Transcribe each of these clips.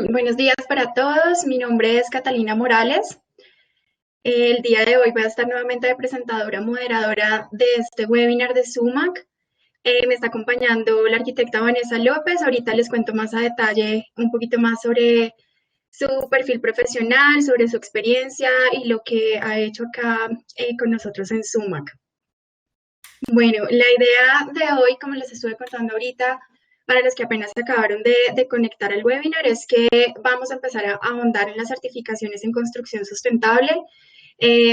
Buenos días para todos. Mi nombre es Catalina Morales. El día de hoy voy a estar nuevamente de presentadora, moderadora de este webinar de SUMAC. Me está acompañando la arquitecta Vanessa López. Ahorita les cuento más a detalle un poquito más sobre su perfil profesional, sobre su experiencia y lo que ha hecho acá con nosotros en SUMAC. Bueno, la idea de hoy, como les estuve contando ahorita, para los que apenas acabaron de conectar al webinar, es que vamos a empezar a ahondar en las certificaciones en construcción sustentable.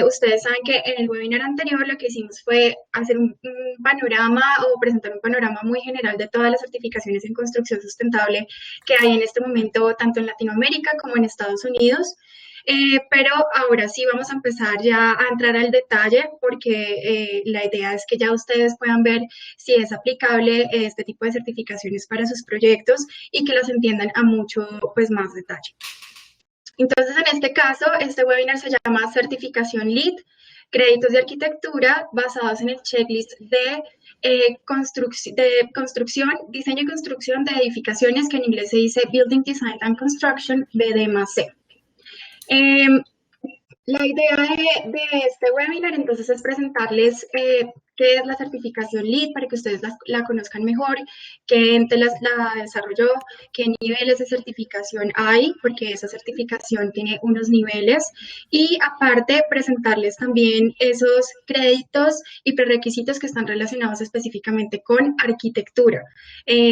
Ustedes saben que en el webinar anterior lo que hicimos fue hacer un panorama o presentar un panorama muy general de todas las certificaciones en construcción sustentable que hay en este momento, tanto en Latinoamérica como en Estados Unidos. Pero ahora sí vamos a empezar ya a entrar al detalle porque la idea es que ya ustedes puedan ver si es aplicable este tipo de certificaciones para sus proyectos y que los entiendan a mucho pues, más detalle. Entonces, en este caso, este webinar se llama Certificación LEED, créditos de arquitectura basados en el checklist de construcción, diseño y construcción de edificaciones, que en inglés se dice Building Design and Construction, BDMAC. La idea de este webinar entonces es presentarles qué es la certificación LEED para que ustedes la conozcan mejor, qué ente la desarrolló, qué niveles de certificación hay, porque esa certificación tiene unos niveles, y aparte presentarles también esos créditos y prerequisitos que están relacionados específicamente con arquitectura.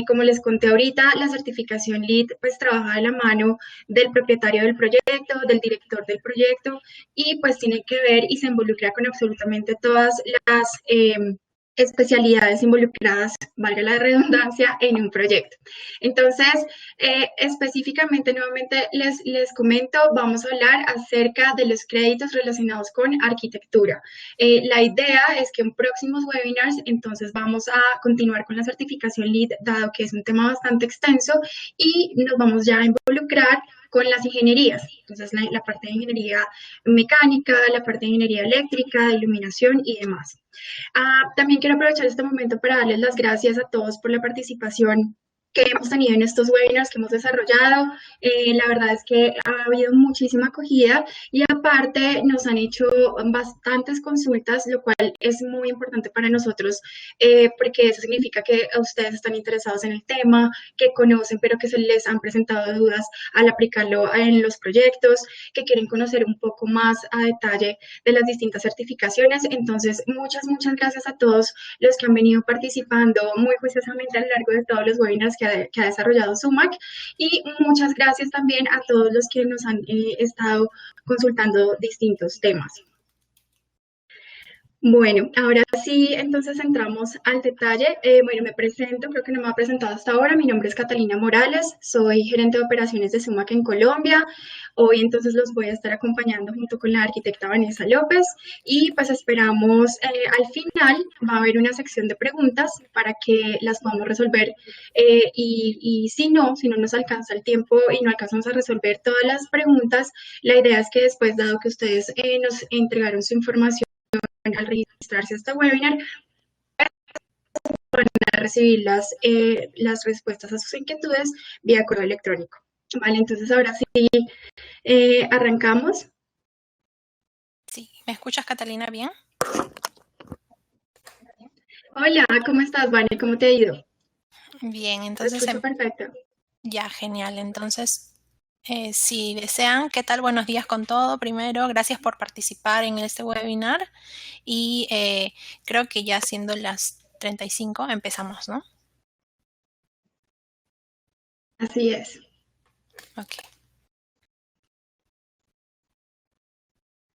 Como les conté ahorita, la certificación LEED pues trabaja de la mano del propietario del proyecto, del director del proyecto, y pues tiene que ver y se involucra con absolutamente todas las especialidades involucradas, valga la redundancia, en un proyecto. Entonces, específicamente, nuevamente les comento, vamos a hablar acerca de los créditos relacionados con arquitectura. La idea es que en próximos webinars, entonces vamos a continuar con la certificación LEED, dado que es un tema bastante extenso, y nos vamos ya a involucrar con las ingenierías. Entonces, la parte de ingeniería mecánica, la parte de ingeniería eléctrica, de iluminación y demás. También quiero aprovechar este momento para darles las gracias a todos por la participación que hemos tenido en estos webinars que hemos desarrollado. La verdad es que ha habido muchísima acogida y aparte nos han hecho bastantes consultas, lo cual es muy importante para nosotros porque eso significa que ustedes están interesados en el tema, que conocen, pero que se les han presentado dudas al aplicarlo en los proyectos, que quieren conocer un poco más a detalle de las distintas certificaciones. Entonces, muchas gracias a todos los que han venido participando muy juiciosamente a lo largo de todos los webinars que ha desarrollado SUMAC, y muchas gracias también a todos los que nos han estado consultando distintos temas. Bueno, ahora sí, entonces entramos al detalle. Bueno, me presento, creo que no me ha presentado hasta ahora. Mi nombre es Catalina Morales, soy gerente de operaciones de SUMAC en Colombia. Hoy entonces los voy a estar acompañando junto con la arquitecta Vanessa López y pues esperamos al final va a haber una sección de preguntas para que las podamos resolver y si no nos alcanza el tiempo y no alcanzamos a resolver todas las preguntas, la idea es que después, dado que ustedes nos entregaron su información, al registrarse a este webinar, van a recibir las respuestas a sus inquietudes vía correo electrónico. Vale, entonces ahora sí, arrancamos. Sí, ¿me escuchas, Catalina, bien? Hola, ¿cómo estás, Vane? ¿Cómo te ha ido? Bien, Te entonces escucho perfecto. ya, genial. Entonces, si desean, ¿qué tal? Buenos días con todo. Primero, gracias por participar en este webinar y creo que ya siendo las 35 empezamos, ¿no? Así es. Ok.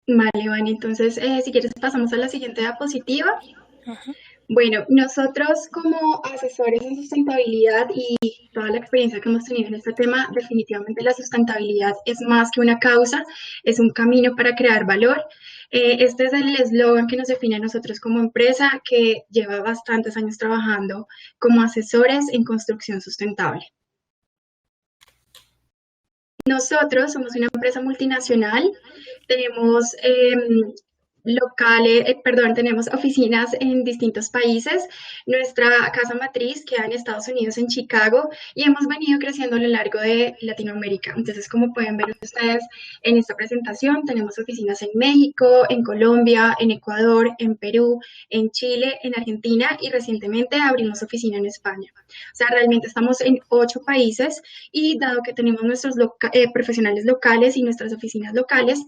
Vale, Vane, entonces si quieres pasamos a la siguiente diapositiva. Uh-huh. Bueno, nosotros como asesores en sustentabilidad y toda la experiencia que hemos tenido en este tema, definitivamente la sustentabilidad es más que una causa, es un camino para crear valor. Este es el eslogan que nos define a nosotros como empresa que lleva bastantes años trabajando como asesores en construcción sustentable. Nosotros somos una empresa multinacional, tenemos locales, perdón, tenemos oficinas en distintos países. Nuestra casa matriz queda en Estados Unidos, en Chicago, y hemos venido creciendo a lo largo de Latinoamérica. Entonces, como pueden ver ustedes en esta presentación, tenemos oficinas en México, en Colombia, en Ecuador, en Perú, en Chile, en Argentina, y recientemente abrimos oficina en España. O sea, realmente estamos en 8 países, y dado que tenemos nuestros profesionales locales y nuestras oficinas locales,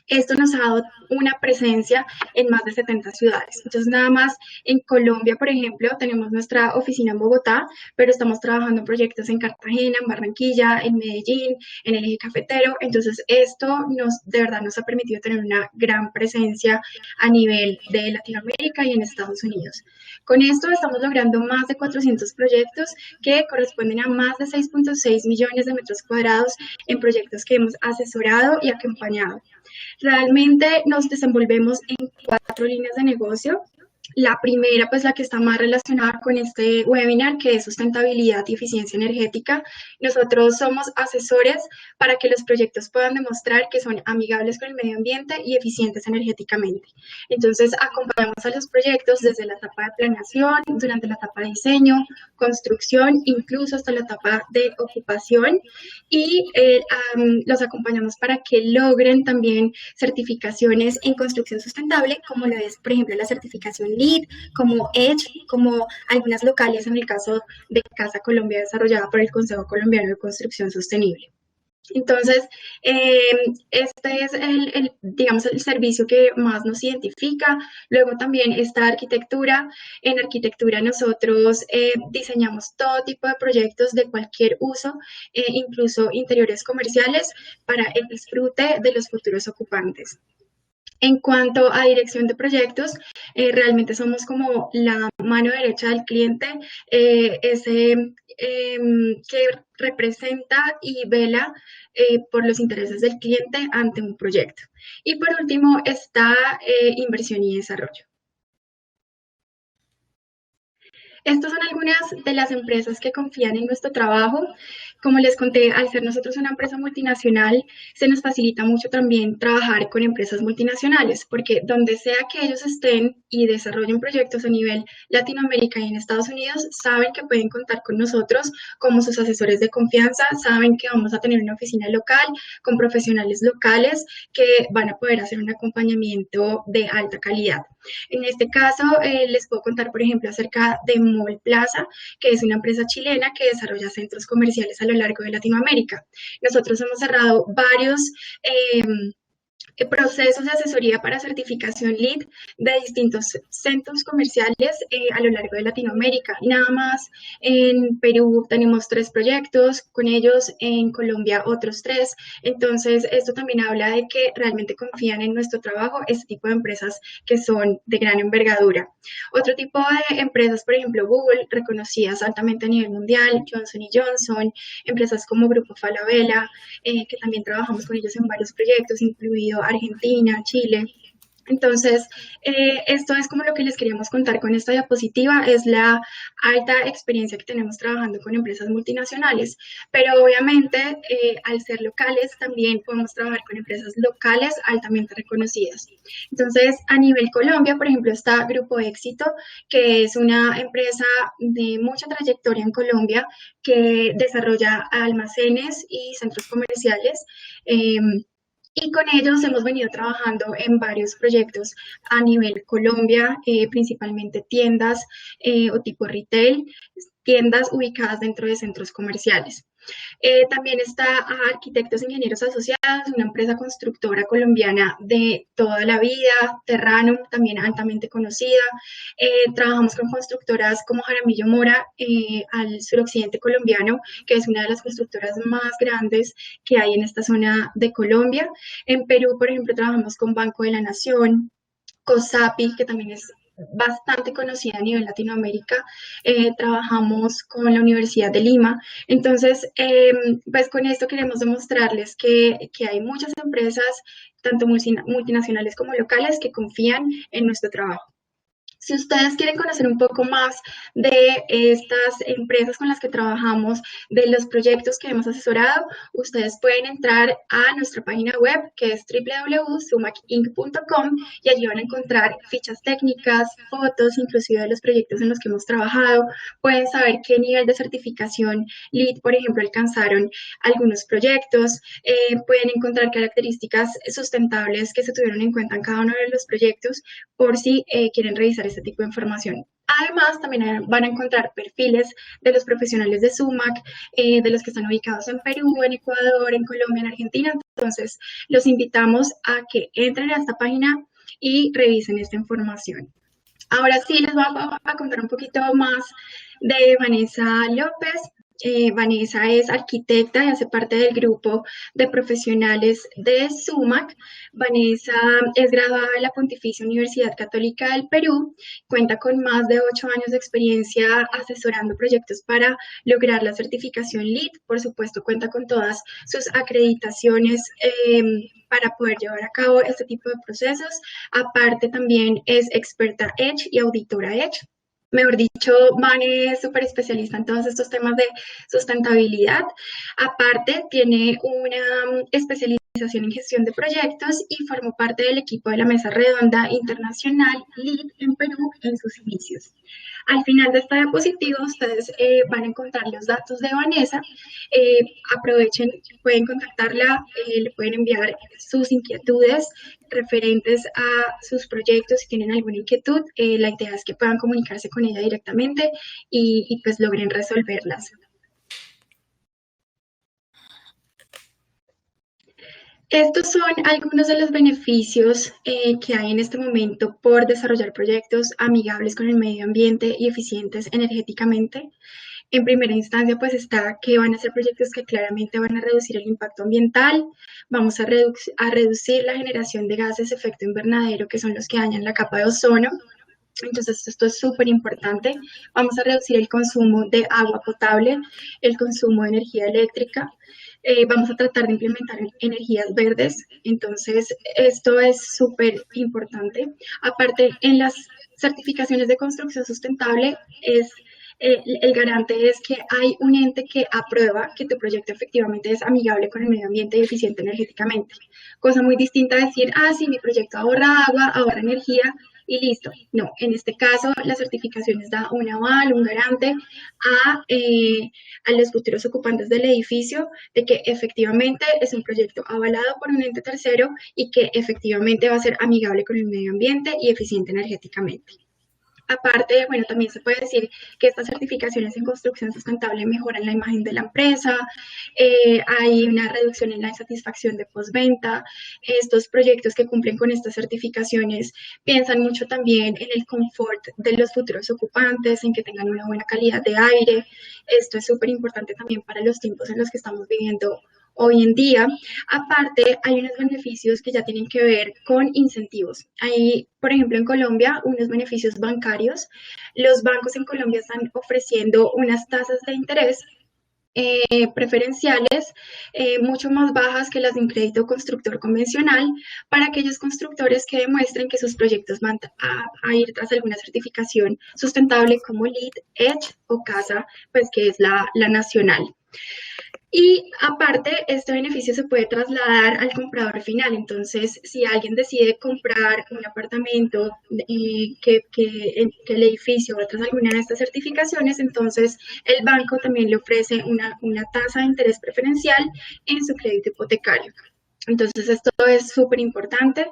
esto nos ha dado una presencia en más de 70 ciudades. Entonces, nada más en Colombia, por ejemplo, tenemos nuestra oficina en Bogotá, pero estamos trabajando en proyectos en Cartagena, en Barranquilla, en Medellín, en el eje cafetero. Entonces, esto de verdad nos ha permitido tener una gran presencia a nivel de Latinoamérica y en Estados Unidos. Con esto estamos logrando más de 400 proyectos que corresponden a más de 6.6 millones de metros cuadrados en proyectos que hemos asesorado y acompañado. Realmente nos desenvolvemos en 4 líneas de negocio. La primera, pues la que está más relacionada con este webinar, que es sustentabilidad y eficiencia energética. Nosotros somos asesores para que los proyectos puedan demostrar que son amigables con el medio ambiente y eficientes energéticamente. Entonces, acompañamos a los proyectos desde la etapa de planeación, durante la etapa de diseño, construcción, incluso hasta la etapa de ocupación, y los acompañamos para que logren también certificaciones en construcción sustentable, como lo es, por ejemplo, la certificación LEED, como EDGE, como algunas locales en el caso de Casa Colombia, desarrollada por el Consejo Colombiano de Construcción Sostenible. Entonces, este es digamos, el servicio que más nos identifica. Luego también está arquitectura. En arquitectura nosotros diseñamos todo tipo de proyectos de cualquier uso, incluso interiores comerciales, para el disfrute de los futuros ocupantes. En cuanto a dirección de proyectos, realmente somos como la mano derecha del cliente, ese que representa y vela por los intereses del cliente ante un proyecto. Y por último está inversión y desarrollo. Estas son algunas de las empresas que confían en nuestro trabajo. Como les conté, al ser nosotros una empresa multinacional, se nos facilita mucho también trabajar con empresas multinacionales, porque donde sea que ellos estén y desarrollen proyectos a nivel Latinoamérica y en Estados Unidos, saben que pueden contar con nosotros como sus asesores de confianza, saben que vamos a tener una oficina local con profesionales locales que van a poder hacer un acompañamiento de alta calidad. En este caso, les puedo contar, por ejemplo, acerca de Mall Plaza, que es una empresa chilena que desarrolla centros comerciales a lo largo de Latinoamérica. Nosotros hemos cerrado varios procesos de asesoría para certificación LEED de distintos centros comerciales a lo largo de Latinoamérica. Nada más en Perú tenemos 3 proyectos, con ellos en Colombia otros 3. Entonces, esto también habla de que realmente confían en nuestro trabajo este tipo de empresas que son de gran envergadura. Otro tipo de empresas, por ejemplo, Google, reconocidas altamente a nivel mundial, Johnson Johnson, empresas como Grupo Falabella, que también trabajamos con ellos en varios proyectos, incluido Argentina, Chile. Entonces, esto es como lo que les queríamos contar con esta diapositiva, es la alta experiencia que tenemos trabajando con empresas multinacionales, pero obviamente al ser locales también podemos trabajar con empresas locales altamente reconocidas. Entonces, a nivel Colombia, por ejemplo, está Grupo Éxito, que es una empresa de mucha trayectoria en Colombia que desarrolla almacenes y centros comerciales. Y con ellos hemos venido trabajando en varios proyectos a nivel Colombia, principalmente tiendas o tipo retail, tiendas ubicadas dentro de centros comerciales. También está Arquitectos e Ingenieros Asociados, una empresa constructora colombiana de toda la vida, Terranum, también altamente conocida. Trabajamos con constructoras como Jaramillo Mora al suroccidente colombiano, que es una de las constructoras más grandes que hay en esta zona de Colombia. En Perú, por ejemplo, trabajamos con Banco de la Nación, COSAPI, que también es bastante conocida a nivel Latinoamérica. Trabajamos con la Universidad de Lima. Entonces, pues con esto queremos demostrarles que hay muchas empresas, tanto multinacionales como locales, que confían en nuestro trabajo. Si ustedes quieren conocer un poco más de estas empresas con las que trabajamos, de los proyectos que hemos asesorado, ustedes pueden entrar a nuestra página web que es www.sumacinc.com y allí van a encontrar fichas técnicas, fotos, inclusive de los proyectos en los que hemos trabajado. Pueden saber qué nivel de certificación LEED, por ejemplo, alcanzaron algunos proyectos. Pueden encontrar características sustentables que se tuvieron en cuenta en cada uno de los proyectos por si quieren revisar este tipo de información. Además, también van a encontrar perfiles de los profesionales de SUMAC, de los que están ubicados en Perú, en Ecuador, en Colombia, en Argentina. Entonces, los invitamos a que entren a esta página y revisen esta información. Ahora sí, les voy a contar un poquito más de Vanessa López. Vanessa es arquitecta y hace parte del grupo de profesionales de SUMAC. Vanessa es graduada de la Pontificia Universidad Católica del Perú, cuenta con más de 8 años de experiencia asesorando proyectos para lograr la certificación LEED. Por supuesto, cuenta con todas sus acreditaciones para poder llevar a cabo este tipo de procesos. Aparte, también es experta Edge y auditora Edge. Mejor dicho, Vane es súper especialista en todos estos temas de sustentabilidad. Aparte, tiene una especialización en gestión de proyectos y formó parte del equipo de la Mesa Redonda Internacional LEED en Perú en sus inicios. Al final de esta diapositiva, ustedes van a encontrar los datos de Vanessa. Aprovechen, pueden contactarla, le pueden enviar sus inquietudes referentes a sus proyectos. Si tienen alguna inquietud, la idea es que puedan comunicarse con ella directamente y pues logren resolverlas. Estos son algunos de los beneficios que hay en este momento por desarrollar proyectos amigables con el medio ambiente y eficientes energéticamente. En primera instancia, pues está que van a ser proyectos que claramente van a reducir el impacto ambiental, vamos a reducir la generación de gases de efecto invernadero, que son los que dañan la capa de ozono. Entonces, esto es súper importante. Vamos a reducir el consumo de agua potable, el consumo de energía eléctrica. Vamos a tratar de implementar energías verdes. Entonces, esto es súper importante. Aparte, en las certificaciones de construcción sustentable el garante es que hay un ente que aprueba que tu proyecto efectivamente es amigable con el medio ambiente y eficiente energéticamente. Cosa muy distinta a decir, sí, mi proyecto ahorra agua, ahorra energía y listo. No, en este caso la certificación les da un aval, un garante a los futuros ocupantes del edificio de que efectivamente es un proyecto avalado por un ente tercero y que efectivamente va a ser amigable con el medio ambiente y eficiente energéticamente. Aparte, bueno, también se puede decir que estas certificaciones en construcción sustentable mejoran la imagen de la empresa, hay una reducción en la insatisfacción de postventa. Estos proyectos que cumplen con estas certificaciones piensan mucho también en el confort de los futuros ocupantes, en que tengan una buena calidad de aire. Esto es súper importante también para los tiempos en los que estamos viviendo hoy en día. Aparte, hay unos beneficios que ya tienen que ver con incentivos. Hay, por ejemplo, en Colombia, unos beneficios bancarios. Los bancos en Colombia están ofreciendo unas tasas de interés preferenciales mucho más bajas que las de un crédito constructor convencional para aquellos constructores que demuestren que sus proyectos van a ir tras alguna certificación sustentable como LEED, EDGE o CASA, pues que es la nacional. Y aparte, este beneficio se puede trasladar al comprador final. Entonces, si alguien decide comprar un apartamento que el edificio va tras alguna de estas certificaciones, entonces el banco también le ofrece una tasa de interés preferencial en su crédito hipotecario. Entonces, esto es súper importante.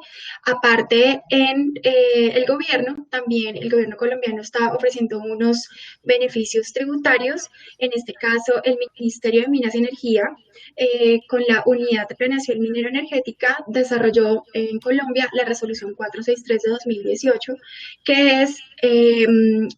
Aparte, en el gobierno, también el gobierno colombiano está ofreciendo unos beneficios tributarios. En este caso, el Ministerio de Minas y Energía, con la Unidad de Planeación Minero-Energética, desarrolló en Colombia la Resolución 463 de 2018, que es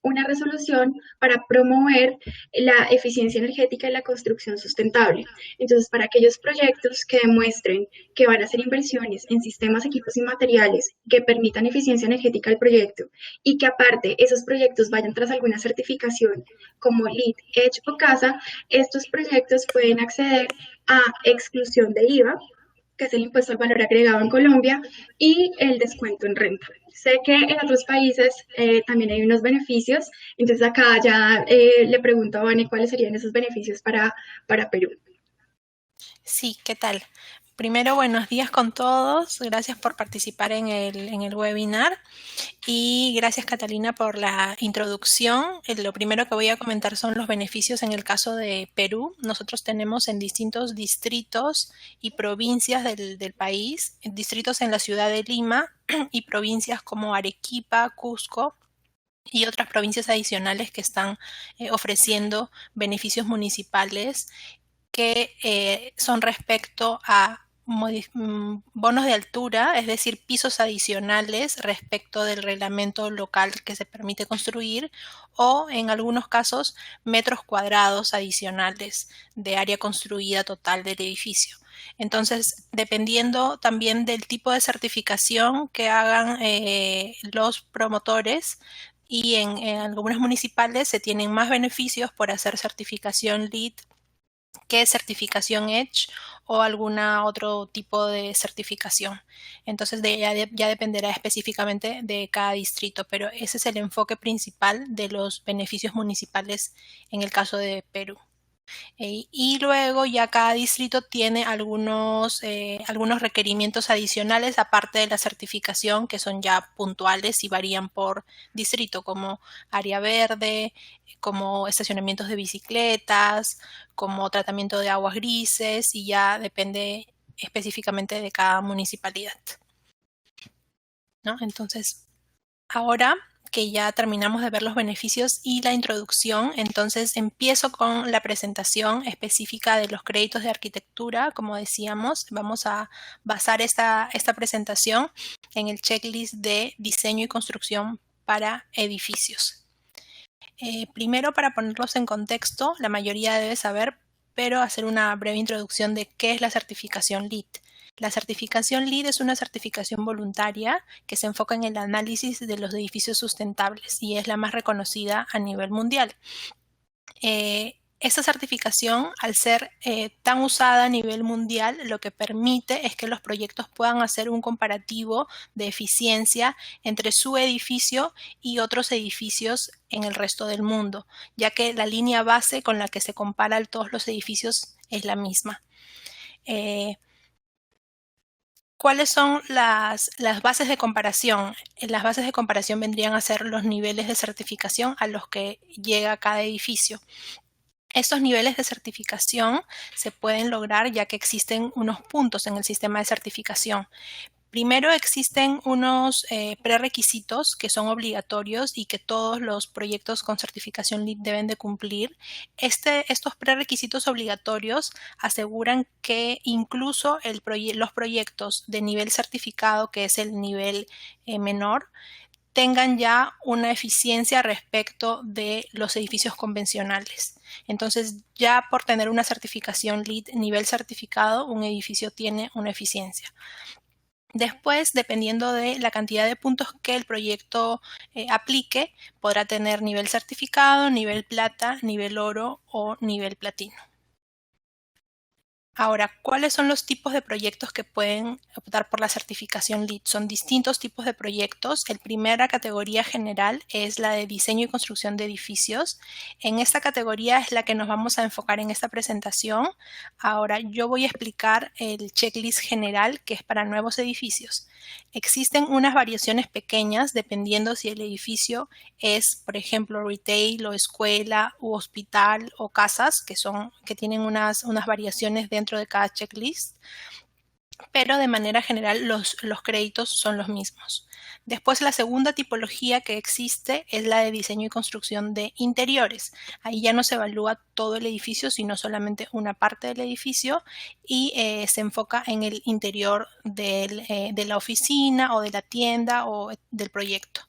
una resolución para promover la eficiencia energética y la construcción sustentable. Entonces, para aquellos proyectos que demuestren que van a hacer inversiones en sistemas, equipos y materiales que permitan eficiencia energética al proyecto y que aparte esos proyectos vayan tras alguna certificación como LEED, EDGE o CASA, estos proyectos pueden acceder a exclusión de IVA que es el impuesto al valor agregado en Colombia, y el descuento en renta. Sé que en otros países también hay unos beneficios, entonces acá ya le pregunto a Vane cuáles serían esos beneficios para Perú. Sí, ¿qué tal? Primero, buenos días con todos. Gracias por participar en el webinar y gracias, Catalina, por la introducción. Lo primero que voy a comentar son los beneficios en el caso de Perú. Nosotros tenemos en distintos distritos y provincias del país, distritos en la ciudad de Lima y provincias como Arequipa, Cusco y otras provincias adicionales que están ofreciendo beneficios municipales que son respecto a bonos de altura, es decir, pisos adicionales respecto del reglamento local que se permite construir, o en algunos casos metros cuadrados adicionales de área construida total del edificio. Entonces, dependiendo también del tipo de certificación que hagan los promotores, y en algunas municipales se tienen más beneficios por hacer certificación LEED que certificación Edge o alguna otro tipo de certificación. Entonces ya dependerá específicamente de cada distrito, pero ese es el enfoque principal de los beneficios municipales en el caso de Perú. Y luego ya cada distrito tiene algunos requerimientos adicionales aparte de la certificación que son ya puntuales y varían por distrito, como área verde, como estacionamientos de bicicletas, como tratamiento de aguas grises, y ya depende específicamente de cada municipalidad, ¿no? Entonces, ahora que ya terminamos de ver los beneficios y la introducción, entonces empiezo con la presentación específica de los créditos de arquitectura. Como decíamos, vamos a basar esta presentación en el checklist de diseño y construcción para edificios. Primero, para ponerlos en contexto, la mayoría debe saber, pero hacer una breve introducción de qué es la certificación LEED. La certificación LEED es una certificación voluntaria que se enfoca en el análisis de los edificios sustentables y es la más reconocida a nivel mundial. Esta certificación, al ser tan usada a nivel mundial, lo que permite es que los proyectos puedan hacer un comparativo de eficiencia entre su edificio y otros edificios en el resto del mundo, ya que la línea base con la que se comparan todos los edificios es la misma. ¿Cuáles son las bases de comparación? Las bases de comparación vendrían a ser los niveles de certificación a los que llega cada edificio. Estos niveles de certificación se pueden lograr ya que existen unos puntos en el sistema de certificación. Primero existen unos prerequisitos que son obligatorios y que todos los proyectos con certificación LEED deben de cumplir. Estos prerequisitos obligatorios aseguran que incluso los proyectos de nivel certificado, que es el nivel menor, tengan ya una eficiencia respecto de los edificios convencionales. Entonces, ya por tener una certificación LEED nivel certificado, un edificio tiene una eficiencia. Después, dependiendo de la cantidad de puntos que el proyecto aplique, podrá tener nivel certificado, nivel plata, nivel oro o nivel platino. Ahora, ¿cuáles son los tipos de proyectos que pueden optar por la certificación LEED? Son distintos tipos de proyectos. La primera categoría general es la de diseño y construcción de edificios. En esta categoría es la que nos vamos a enfocar en esta presentación. Ahora, yo voy a explicar el checklist general, que es para nuevos edificios. Existen unas variaciones pequeñas dependiendo si el edificio es, por ejemplo, retail o escuela u hospital o casas, que tienen unas variaciones dentro de cada checklist, pero de manera general los créditos son los mismos. Después, la segunda tipología que existe es la de diseño y construcción de interiores. Ahí ya no se evalúa todo el edificio, sino solamente una parte del edificio, y se enfoca en el interior de la oficina o de la tienda o del proyecto.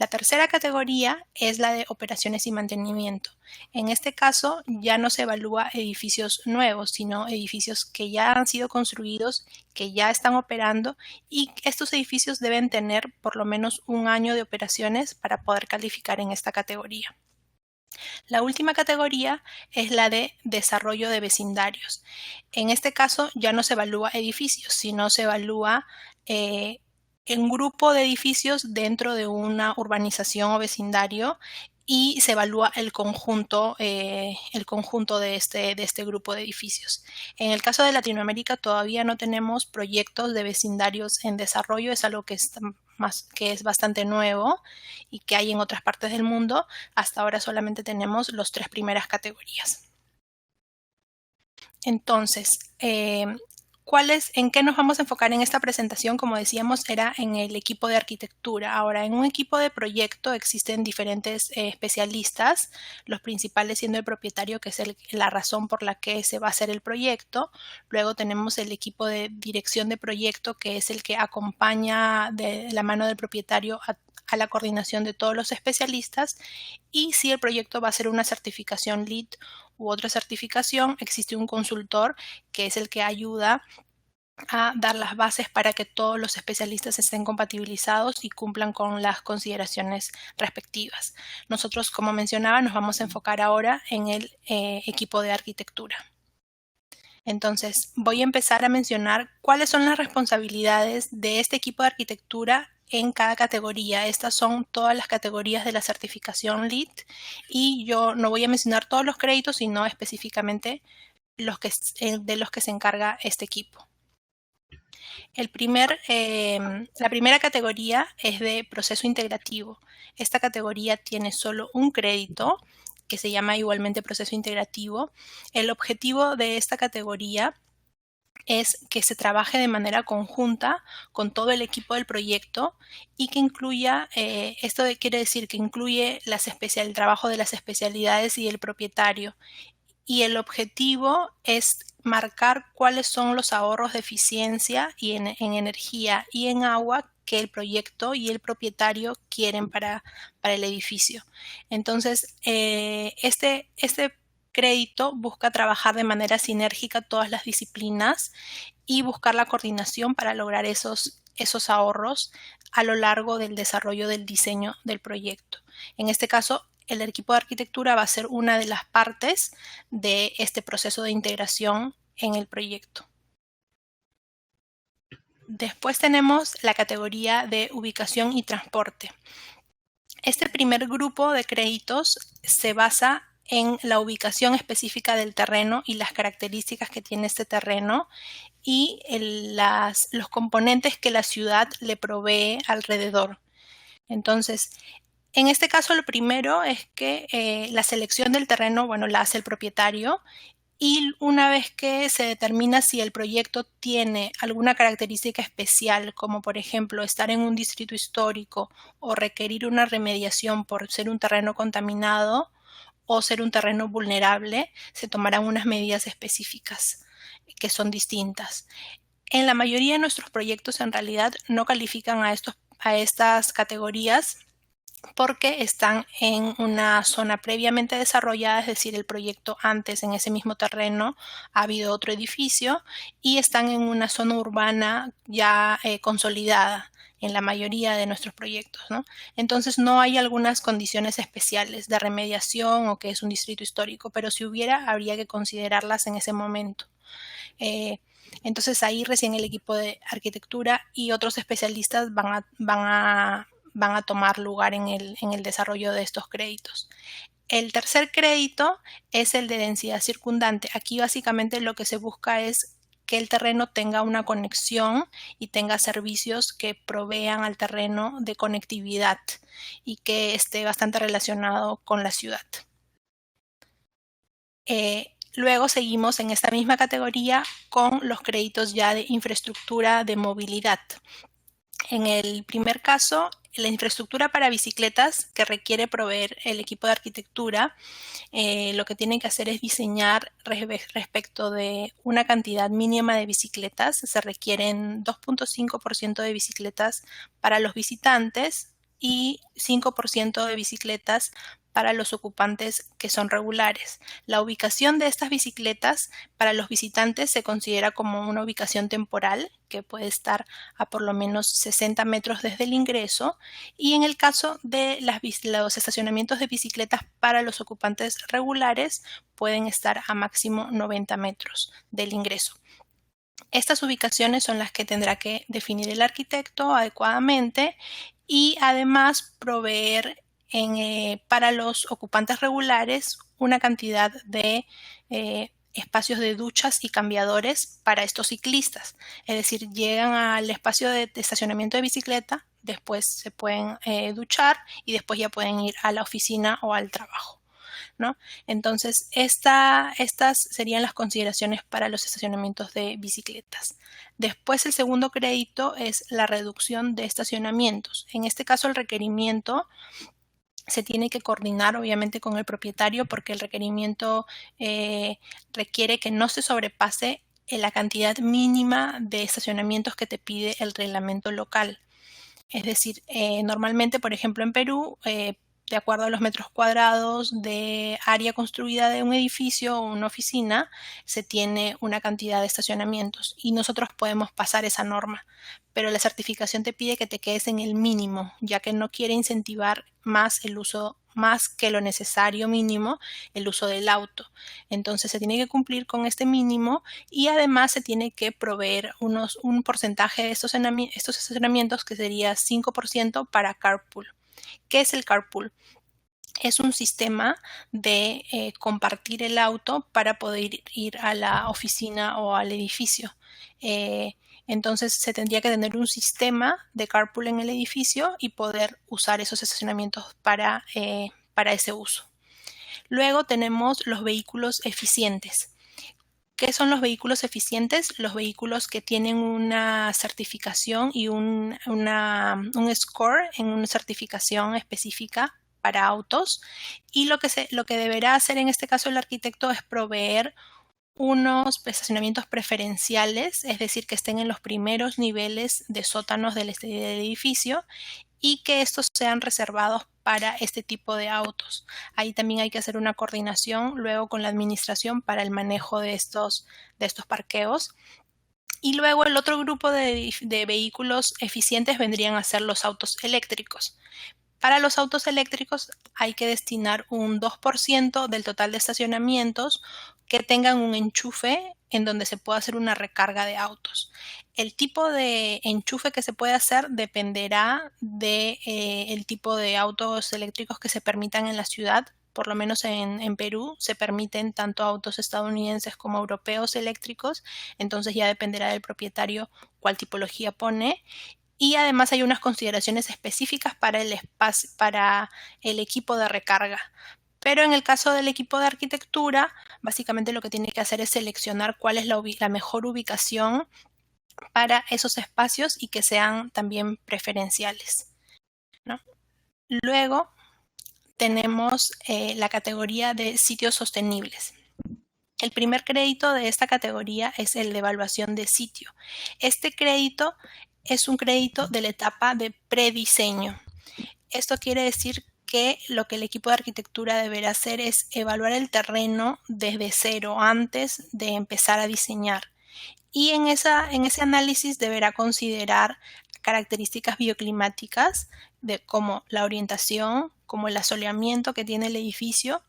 La tercera categoría es la de operaciones y mantenimiento. En este caso ya no se evalúa edificios nuevos, sino edificios que ya han sido construidos, que ya están operando, y estos edificios deben tener por lo menos un año de operaciones para poder calificar en esta categoría. La última categoría es la de desarrollo de vecindarios. En este caso ya no se evalúa edificios, sino se evalúa un grupo de edificios dentro de una urbanización o vecindario y se evalúa el conjunto de este grupo de edificios. En el caso de Latinoamérica todavía no tenemos proyectos de vecindarios en desarrollo, es algo que es bastante nuevo y que hay en otras partes del mundo. Hasta ahora solamente tenemos las 3 primeras categorías. Entonces, ¿en qué nos vamos a enfocar en esta presentación? Como decíamos, era en el equipo de arquitectura. Ahora, en un equipo de proyecto existen diferentes especialistas, los principales siendo el propietario, que es la razón por la que se va a hacer el proyecto. Luego tenemos el equipo de dirección de proyecto, que es el que acompaña de la mano del propietario a la coordinación de todos los especialistas. Y si el proyecto va a ser una certificación LEED u otra certificación, existe un consultor que es el que ayuda a dar las bases para que todos los especialistas estén compatibilizados y cumplan con las consideraciones respectivas. Nosotros, como mencionaba, nos vamos a enfocar ahora en el equipo de arquitectura. Entonces, voy a empezar a mencionar cuáles son las responsabilidades de este equipo de arquitectura en cada categoría. Estas son todas las categorías de la certificación LEED y yo no voy a mencionar todos los créditos, sino específicamente de los que se encarga este equipo. La primera categoría es de proceso integrativo. Esta categoría tiene solo un crédito que se llama igualmente proceso integrativo. El objetivo de esta categoría es que se trabaje de manera conjunta con todo el equipo del proyecto y que incluya, esto quiere decir que incluye el trabajo de las especialidades y el propietario. Y el objetivo es marcar cuáles son los ahorros de eficiencia y en energía y en agua que el proyecto y el propietario quieren para el edificio. Entonces, este crédito busca trabajar de manera sinérgica todas las disciplinas y buscar la coordinación para lograr esos ahorros a lo largo del desarrollo del diseño del proyecto. En este caso, el equipo de arquitectura va a ser una de las partes de este proceso de integración en el proyecto. Después tenemos la categoría de ubicación y transporte. Este primer grupo de créditos se basa en la ubicación específica del terreno y las características que tiene este terreno y los componentes que la ciudad le provee alrededor. Entonces, en este caso, lo primero es que la selección del terreno, la hace el propietario y una vez que se determina si el proyecto tiene alguna característica especial, como por ejemplo estar en un distrito histórico o requerir una remediación por ser un terreno contaminado o ser un terreno vulnerable, se tomarán unas medidas específicas que son distintas. En la mayoría de nuestros proyectos en realidad no califican a estas categorías porque están en una zona previamente desarrollada, es decir, el proyecto antes en ese mismo terreno ha habido otro edificio y están en una zona urbana ya consolidada en la mayoría de nuestros proyectos, ¿no? Entonces no hay algunas condiciones especiales de remediación o que es un distrito histórico, pero si hubiera, habría que considerarlas en ese momento. Entonces ahí recién el equipo de arquitectura y otros especialistas van a tomar lugar en el desarrollo de estos créditos. El tercer crédito es el de densidad circundante. Aquí básicamente lo que se busca es que el terreno tenga una conexión y tenga servicios que provean al terreno de conectividad y que esté bastante relacionado con la ciudad. Luego seguimos en esta misma categoría con los créditos ya de infraestructura de movilidad. En el primer caso, la infraestructura para bicicletas que requiere proveer el equipo de arquitectura, lo que tienen que hacer es diseñar respecto de una cantidad mínima de bicicletas. Se requieren 2.5% de bicicletas para los visitantes y 5% de bicicletas para los ocupantes que son regulares. La ubicación de estas bicicletas para los visitantes se considera como una ubicación temporal, que puede estar a por lo menos 60 metros desde el ingreso, y en el caso de los estacionamientos de bicicletas para los ocupantes regulares pueden estar a máximo 90 metros del ingreso. Estas ubicaciones son las que tendrá que definir el arquitecto adecuadamente y además proveer para los ocupantes regulares una cantidad de espacios de duchas y cambiadores para estos ciclistas. Es decir, llegan al espacio de estacionamiento de bicicleta, después se pueden duchar y después ya pueden ir a la oficina o al trabajo, ¿no? Entonces, estas serían las consideraciones para los estacionamientos de bicicletas. Después, el segundo crédito es la reducción de estacionamientos. En este caso, el requerimiento se tiene que coordinar obviamente con el propietario porque el requerimiento requiere que no se sobrepase la cantidad mínima de estacionamientos que te pide el reglamento local. Es decir, normalmente, por ejemplo, en Perú, de acuerdo a los metros cuadrados de área construida de un edificio o una oficina, se tiene una cantidad de estacionamientos y nosotros podemos pasar esa norma, pero la certificación te pide que te quedes en el mínimo, ya que no quiere incentivar más el uso, más que lo necesario mínimo, el uso del auto. Entonces se tiene que cumplir con este mínimo y además se tiene que proveer un porcentaje de estos estacionamientos que sería 5% para carpool. ¿Qué es el carpool? Es un sistema de compartir el auto para poder ir a la oficina o al edificio. Entonces se tendría que tener un sistema de carpool en el edificio y poder usar esos estacionamientos para ese uso. Luego tenemos los vehículos eficientes. ¿Qué son los vehículos eficientes? Los vehículos que tienen una certificación y un score en una certificación específica para autos. Y lo que deberá hacer en este caso el arquitecto es proveer unos estacionamientos preferenciales, es decir, que estén en los primeros niveles de sótanos del edificio y que estos sean reservados para este tipo de autos. Ahí también hay que hacer una coordinación luego con la administración para el manejo de estos parqueos. Y luego el otro grupo de vehículos eficientes vendrían a ser los autos eléctricos. Para los autos eléctricos hay que destinar un 2% del total de estacionamientos que tengan un enchufe en donde se pueda hacer una recarga de autos. El tipo de enchufe que se puede hacer dependerá del tipo de autos eléctricos que se permitan en la ciudad. Por lo menos en Perú se permiten tanto autos estadounidenses como europeos eléctricos, entonces ya dependerá del propietario cuál tipología pone. Y además hay unas consideraciones específicas para el equipo de recarga. Pero en el caso del equipo de arquitectura, básicamente lo que tiene que hacer es seleccionar cuál es la mejor ubicación para esos espacios y que sean también preferenciales, ¿no? Luego tenemos la categoría de sitios sostenibles. El primer crédito de esta categoría es el de evaluación de sitio. Este crédito es un crédito de la etapa de prediseño. Esto quiere decir que lo que el equipo de arquitectura deberá hacer es evaluar el terreno desde cero, antes de empezar a diseñar. Y en ese análisis deberá considerar características bioclimáticas como la orientación, como el asoleamiento que tiene el edificio,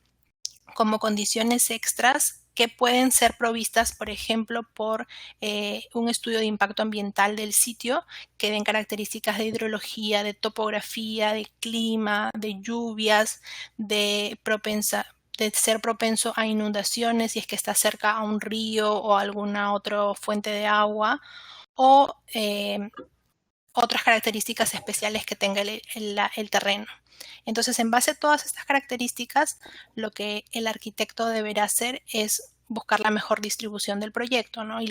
como condiciones extras que pueden ser provistas, por ejemplo, por un estudio de impacto ambiental del sitio que den características de hidrología, de topografía, de clima, de lluvias, de ser propenso a inundaciones si es que está cerca a un río o alguna otra fuente de agua, o otras características especiales que tenga el terreno. Entonces, en base a todas estas características, lo que el arquitecto deberá hacer es buscar la mejor distribución del proyecto, ¿no? Y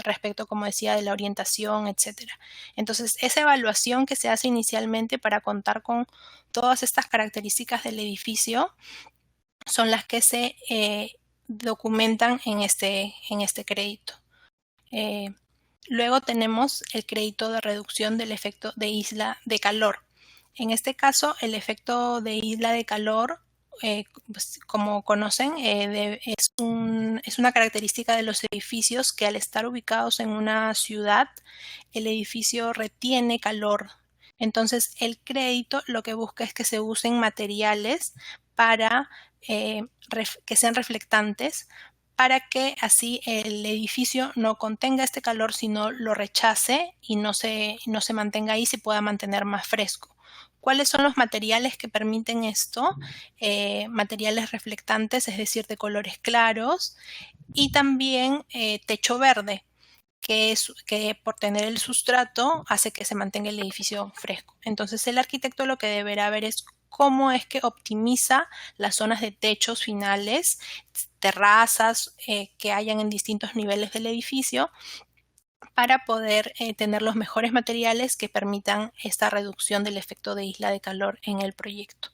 respecto, como decía, de la orientación, etcétera. Entonces, esa evaluación que se hace inicialmente para contar con todas estas características del edificio son las que se documentan en este crédito. Luego tenemos el crédito de reducción del efecto de isla de calor. En este caso, el efecto de isla de calor pues, como conocen, es una característica de los edificios que al estar ubicados en una ciudad, el edificio retiene calor. Entonces, el crédito lo que busca es que se usen materiales para que sean reflectantes, para que así el edificio no contenga este calor, sino lo rechace y no se mantenga ahí, se pueda mantener más fresco. ¿Cuáles son los materiales que permiten esto? Materiales reflectantes, es decir, de colores claros, y también techo verde, que por tener el sustrato hace que se mantenga el edificio fresco. Entonces el arquitecto lo que deberá ver es cómo es que optimiza las zonas de techos finales, terrazas que hayan en distintos niveles del edificio, para poder tener los mejores materiales que permitan esta reducción del efecto de isla de calor en el proyecto.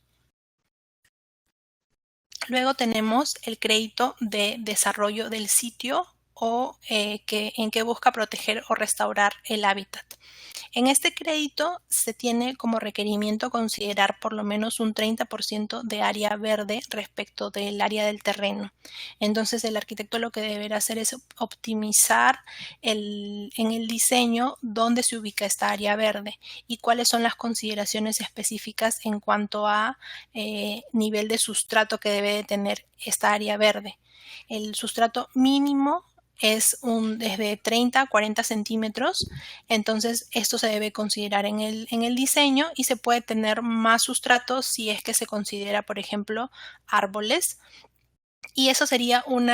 Luego tenemos el crédito de desarrollo del sitio o en que busca proteger o restaurar el hábitat. En este crédito se tiene como requerimiento considerar por lo menos un 30% de área verde respecto del área del terreno. Entonces el arquitecto lo que deberá hacer es optimizar en el diseño dónde se ubica esta área verde y cuáles son las consideraciones específicas en cuanto a nivel de sustrato que debe de tener esta área verde. El sustrato mínimo es desde 30 a 40 centímetros, entonces esto se debe considerar en el diseño, y se puede tener más sustrato si es que se considera, por ejemplo, árboles, y eso sería un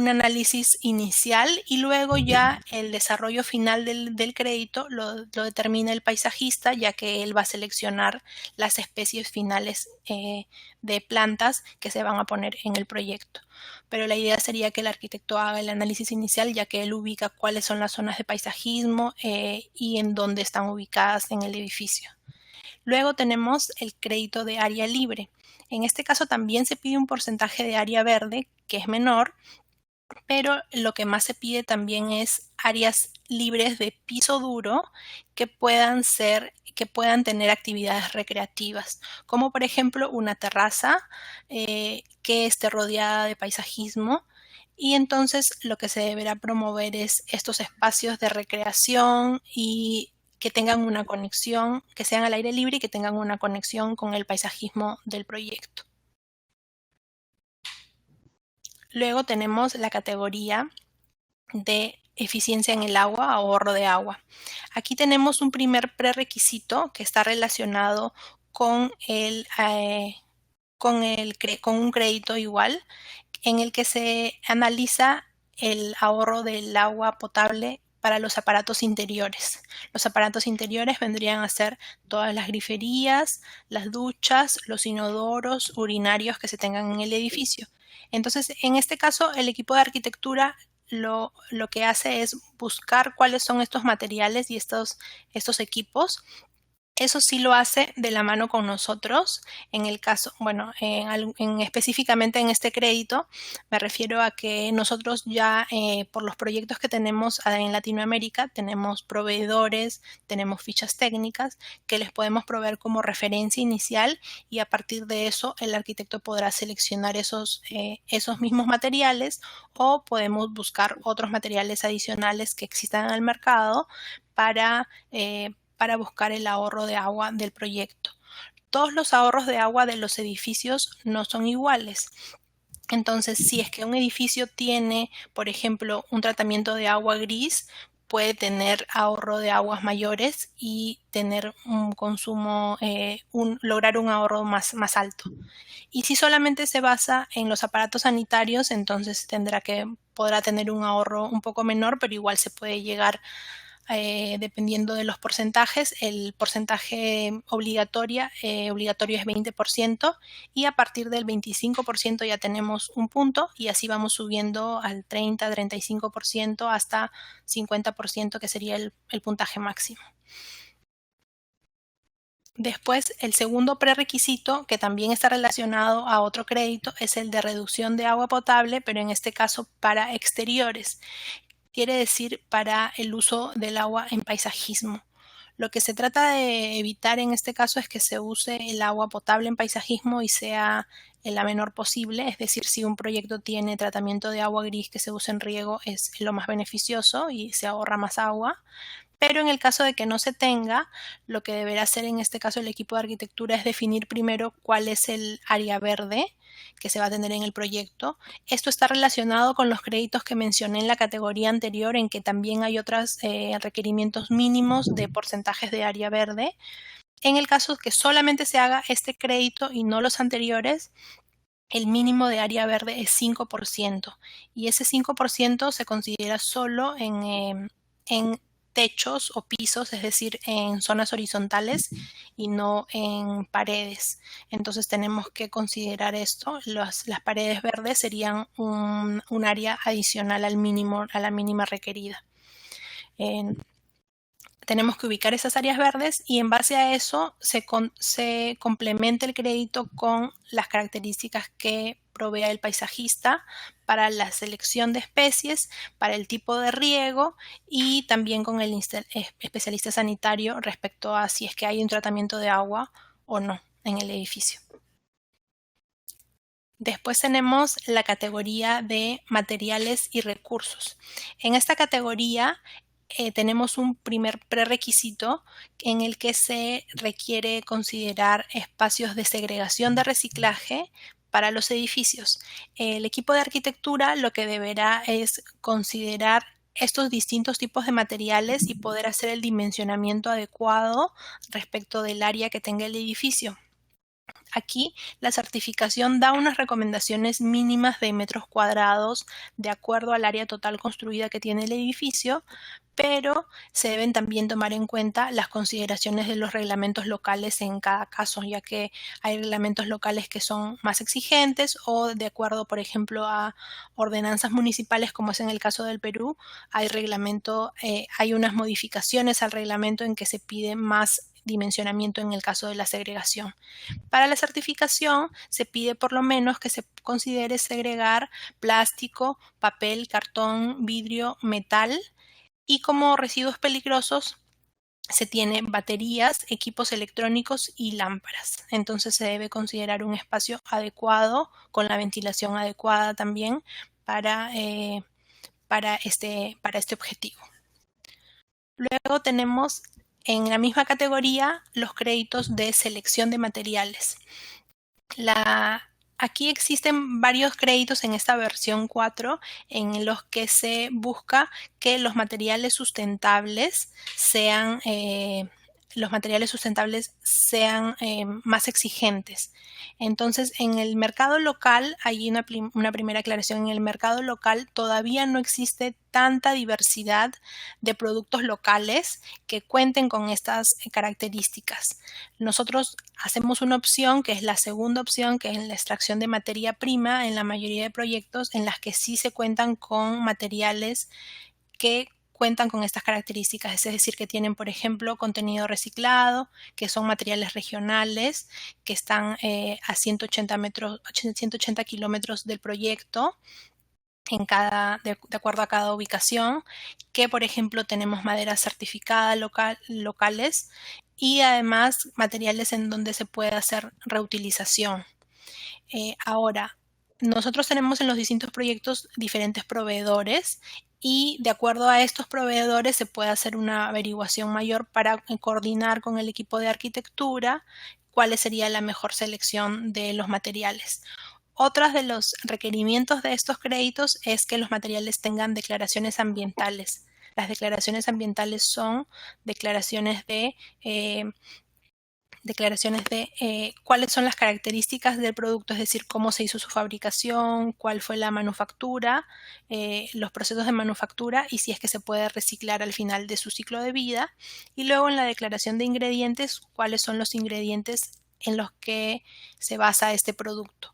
análisis inicial, y luego ya el desarrollo final del crédito lo determina el paisajista, ya que él va a seleccionar las especies finales de plantas que se van a poner en el proyecto. Pero la idea sería que el arquitecto haga el análisis inicial, ya que él ubica cuáles son las zonas de paisajismo y en dónde están ubicadas en el edificio. Luego tenemos el crédito de área libre. En este caso también se pide un porcentaje de área verde, que es menor, pero lo que más se pide también es áreas libres de piso duro que puedan tener actividades recreativas, como por ejemplo una terraza que esté rodeada de paisajismo. Y entonces lo que se deberá promover es estos espacios de recreación y que tengan una conexión, que sean al aire libre y que tengan una conexión con el paisajismo del proyecto. Luego tenemos la categoría de eficiencia en el agua, ahorro de agua. Aquí tenemos un primer prerequisito que está relacionado con un crédito igual, en el que se analiza el ahorro del agua potable para los aparatos interiores. Los aparatos interiores vendrían a ser todas las griferías, las duchas, los inodoros, urinarios que se tengan en el edificio. Entonces, en este caso, el equipo de arquitectura lo que hace es buscar cuáles son estos materiales y estos equipos. Eso sí lo hace de la mano con nosotros. En el caso, bueno, específicamente en este crédito, me refiero a que nosotros ya por los proyectos que tenemos en Latinoamérica, tenemos proveedores, tenemos fichas técnicas que les podemos proveer como referencia inicial, y a partir de eso el arquitecto podrá seleccionar esos mismos materiales, o podemos buscar otros materiales adicionales que existan en el mercado para buscar el ahorro de agua del proyecto. Todos los ahorros de agua de los edificios no son iguales. Entonces, si es que un edificio tiene, por ejemplo, un tratamiento de agua gris, puede tener ahorro de aguas mayores y tener un consumo, lograr un ahorro más alto. Y si solamente se basa en los aparatos sanitarios, entonces podrá tener un ahorro un poco menor, pero igual se puede llegar, dependiendo de los porcentajes. El porcentaje obligatorio es 20%, y a partir del 25% ya tenemos un punto, y así vamos subiendo al 30, 35% hasta 50%, que sería el puntaje máximo. Después, el segundo prerequisito, que también está relacionado a otro crédito, es el de reducción de agua potable, pero en este caso para exteriores. Quiere decir para el uso del agua en paisajismo. Lo que se trata de evitar en este caso es que se use el agua potable en paisajismo y sea la menor posible, es decir, si un proyecto tiene tratamiento de agua gris que se use en riego es lo más beneficioso y se ahorra más agua. Pero en el caso de que no se tenga, lo que deberá hacer en este caso el equipo de arquitectura es definir primero cuál es el área verde que se va a tener en el proyecto. Esto está relacionado con los créditos que mencioné en la categoría anterior, en que también hay otros requerimientos mínimos de porcentajes de área verde. En el caso que solamente se haga este crédito y no los anteriores, el mínimo de área verde es 5% y ese 5% se considera solo en techos o pisos, es decir, en zonas horizontales y no en paredes. Entonces tenemos que considerar esto. Las paredes verdes serían un área adicional al mínimo, a la mínima requerida. Tenemos que ubicar esas áreas verdes y en base a eso se complementa el crédito con las características que provea el paisajista para la selección de especies, para el tipo de riego y también con el especialista sanitario respecto a si es que hay un tratamiento de agua o no en el edificio. Después tenemos la categoría de materiales y recursos. En esta categoría tenemos un primer prerequisito en el que se requiere considerar espacios de segregación de reciclaje para los edificios. El equipo de arquitectura lo que deberá es considerar estos distintos tipos de materiales y poder hacer el dimensionamiento adecuado respecto del área que tenga el edificio. Aquí la certificación da unas recomendaciones mínimas de metros cuadrados de acuerdo al área total construida que tiene el edificio, pero se deben también tomar en cuenta las consideraciones de los reglamentos locales en cada caso, ya que hay reglamentos locales que son más exigentes o de acuerdo, por ejemplo, a ordenanzas municipales, como es en el caso del Perú, hay unas modificaciones al reglamento en que se pide más dimensionamiento en el caso de la segregación. Para la certificación se pide por lo menos que se considere segregar plástico, papel, cartón, vidrio, metal y como residuos peligrosos se tiene baterías, equipos electrónicos y lámparas. Entonces se debe considerar un espacio adecuado con la ventilación adecuada también para este objetivo. Luego tenemos en la misma categoría los créditos de selección de materiales. Aquí existen varios créditos en esta versión 4 en los que se busca que los materiales sustentables sean más exigentes. Entonces, en el mercado local, hay una primera aclaración, en el mercado local todavía no existe tanta diversidad de productos locales que cuenten con estas características. Nosotros hacemos una opción que es la segunda opción, que es la extracción de materia prima en la mayoría de proyectos en las que sí se cuentan con materiales que cuentan con estas características, es decir, que tienen, por ejemplo, contenido reciclado, que son materiales regionales, que están a 180 kilómetros del proyecto, de acuerdo a cada ubicación, que por ejemplo tenemos maderas certificadas locales y además materiales en donde se puede hacer reutilización. Ahora, nosotros tenemos en los distintos proyectos diferentes proveedores y de acuerdo a estos proveedores se puede hacer una averiguación mayor para coordinar con el equipo de arquitectura cuál sería la mejor selección de los materiales. Otros de los requerimientos de estos créditos es que los materiales tengan declaraciones ambientales. Las declaraciones ambientales son declaraciones de cuáles son las características del producto, es decir, cómo se hizo su fabricación, cuál fue la manufactura, los procesos de manufactura y si es que se puede reciclar al final de su ciclo de vida. Y luego en la declaración de ingredientes, cuáles son los ingredientes en los que se basa este producto.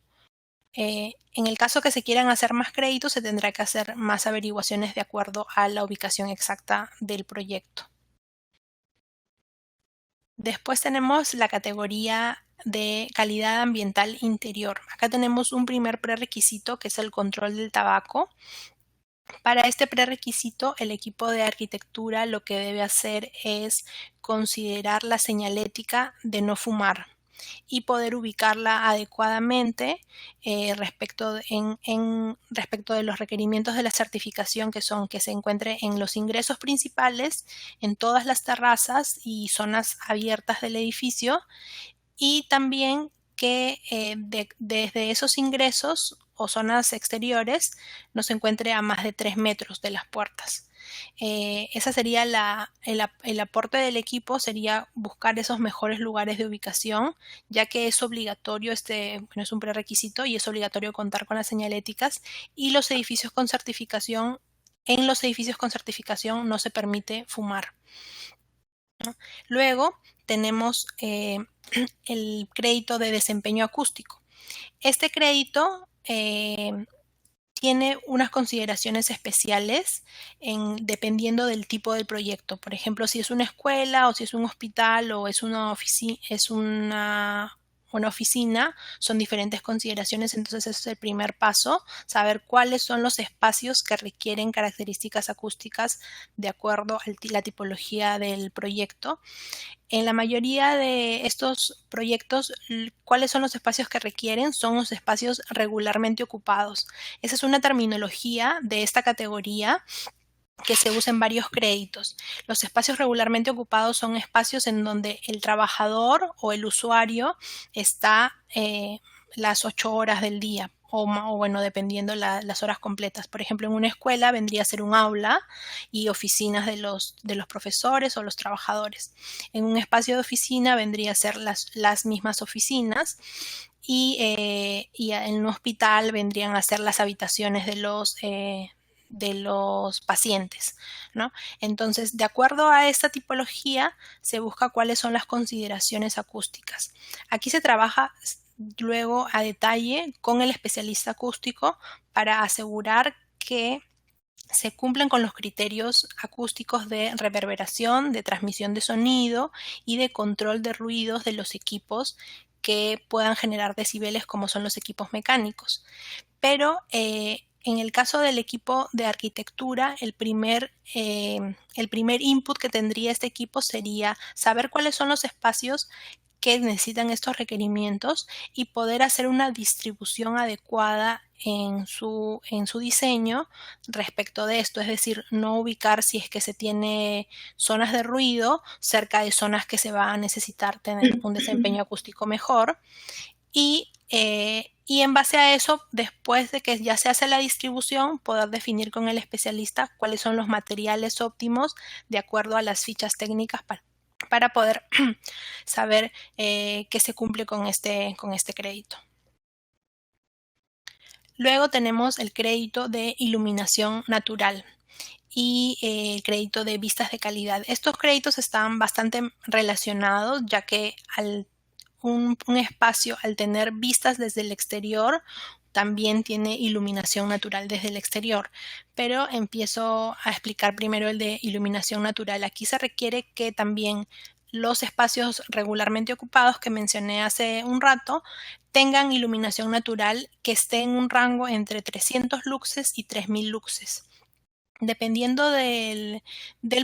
En el caso que se quieran hacer más créditos, se tendrá que hacer más averiguaciones de acuerdo a la ubicación exacta del proyecto. Después tenemos la categoría de calidad ambiental interior. Acá tenemos un primer prerequisito que es el control del tabaco. Para este prerequisito, el equipo de arquitectura lo que debe hacer es considerar la señalética de no fumar y poder ubicarla adecuadamente respecto de los requerimientos de la certificación, que son que se encuentre en los ingresos principales, en todas las terrazas y zonas abiertas del edificio, y también que desde esos ingresos o zonas exteriores no se encuentre a más de 3 metros de las puertas. Esa sería el aporte del equipo, sería buscar esos mejores lugares de ubicación, ya que es obligatorio, no es un prerequisito y es obligatorio contar con las señaléticas, y los edificios con certificación, en los edificios con certificación no se permite fumar, ¿no? Luego tenemos el crédito de desempeño acústico. Este crédito tiene unas consideraciones especiales dependiendo del tipo del proyecto. Por ejemplo, si es una escuela o si es un hospital o es una oficina, son diferentes consideraciones. Entonces ese es el primer paso, saber cuáles son los espacios que requieren características acústicas de acuerdo a la tipología del proyecto. En la mayoría de estos proyectos, ¿cuáles son los espacios que requieren? Son los espacios regularmente ocupados. Esa es una terminología de esta categoría que se usa en varios créditos. Los espacios regularmente ocupados son espacios en donde el trabajador o el usuario está las 8 horas del día, o bueno, dependiendo las horas completas. Por ejemplo, en una escuela vendría a ser un aula y oficinas de los profesores o los trabajadores. En un espacio de oficina vendría a ser las mismas oficinas, y en un hospital vendrían a ser las habitaciones de los pacientes, ¿no? Entonces, de acuerdo a esta tipología, se busca cuáles son las consideraciones acústicas. Aquí se trabaja luego a detalle con el especialista acústico para asegurar que se cumplen con los criterios acústicos de reverberación, de transmisión de sonido y de control de ruidos de los equipos que puedan generar decibeles, como son los equipos mecánicos. Pero en el caso del equipo de arquitectura, el primer input que tendría este equipo sería saber cuáles son los espacios que necesitan estos requerimientos y poder hacer una distribución adecuada en su diseño respecto de esto. Es decir, no ubicar, si es que se tiene zonas de ruido, cerca de zonas que se va a necesitar tener un desempeño acústico mejor. Y en base a eso, después de que ya se hace la distribución, poder definir con el especialista cuáles son los materiales óptimos de acuerdo a las fichas técnicas para poder saber que se cumple con este crédito. Luego tenemos el crédito de iluminación natural y el crédito de vistas de calidad. Estos créditos están bastante relacionados, ya que un espacio, al tener vistas desde el exterior, también tiene iluminación natural desde el exterior. Pero empiezo a explicar primero el de iluminación natural. Aquí se requiere que también los espacios regularmente ocupados que mencioné hace un rato tengan iluminación natural que esté en un rango entre 300 luxes y 3000 luxes. Dependiendo del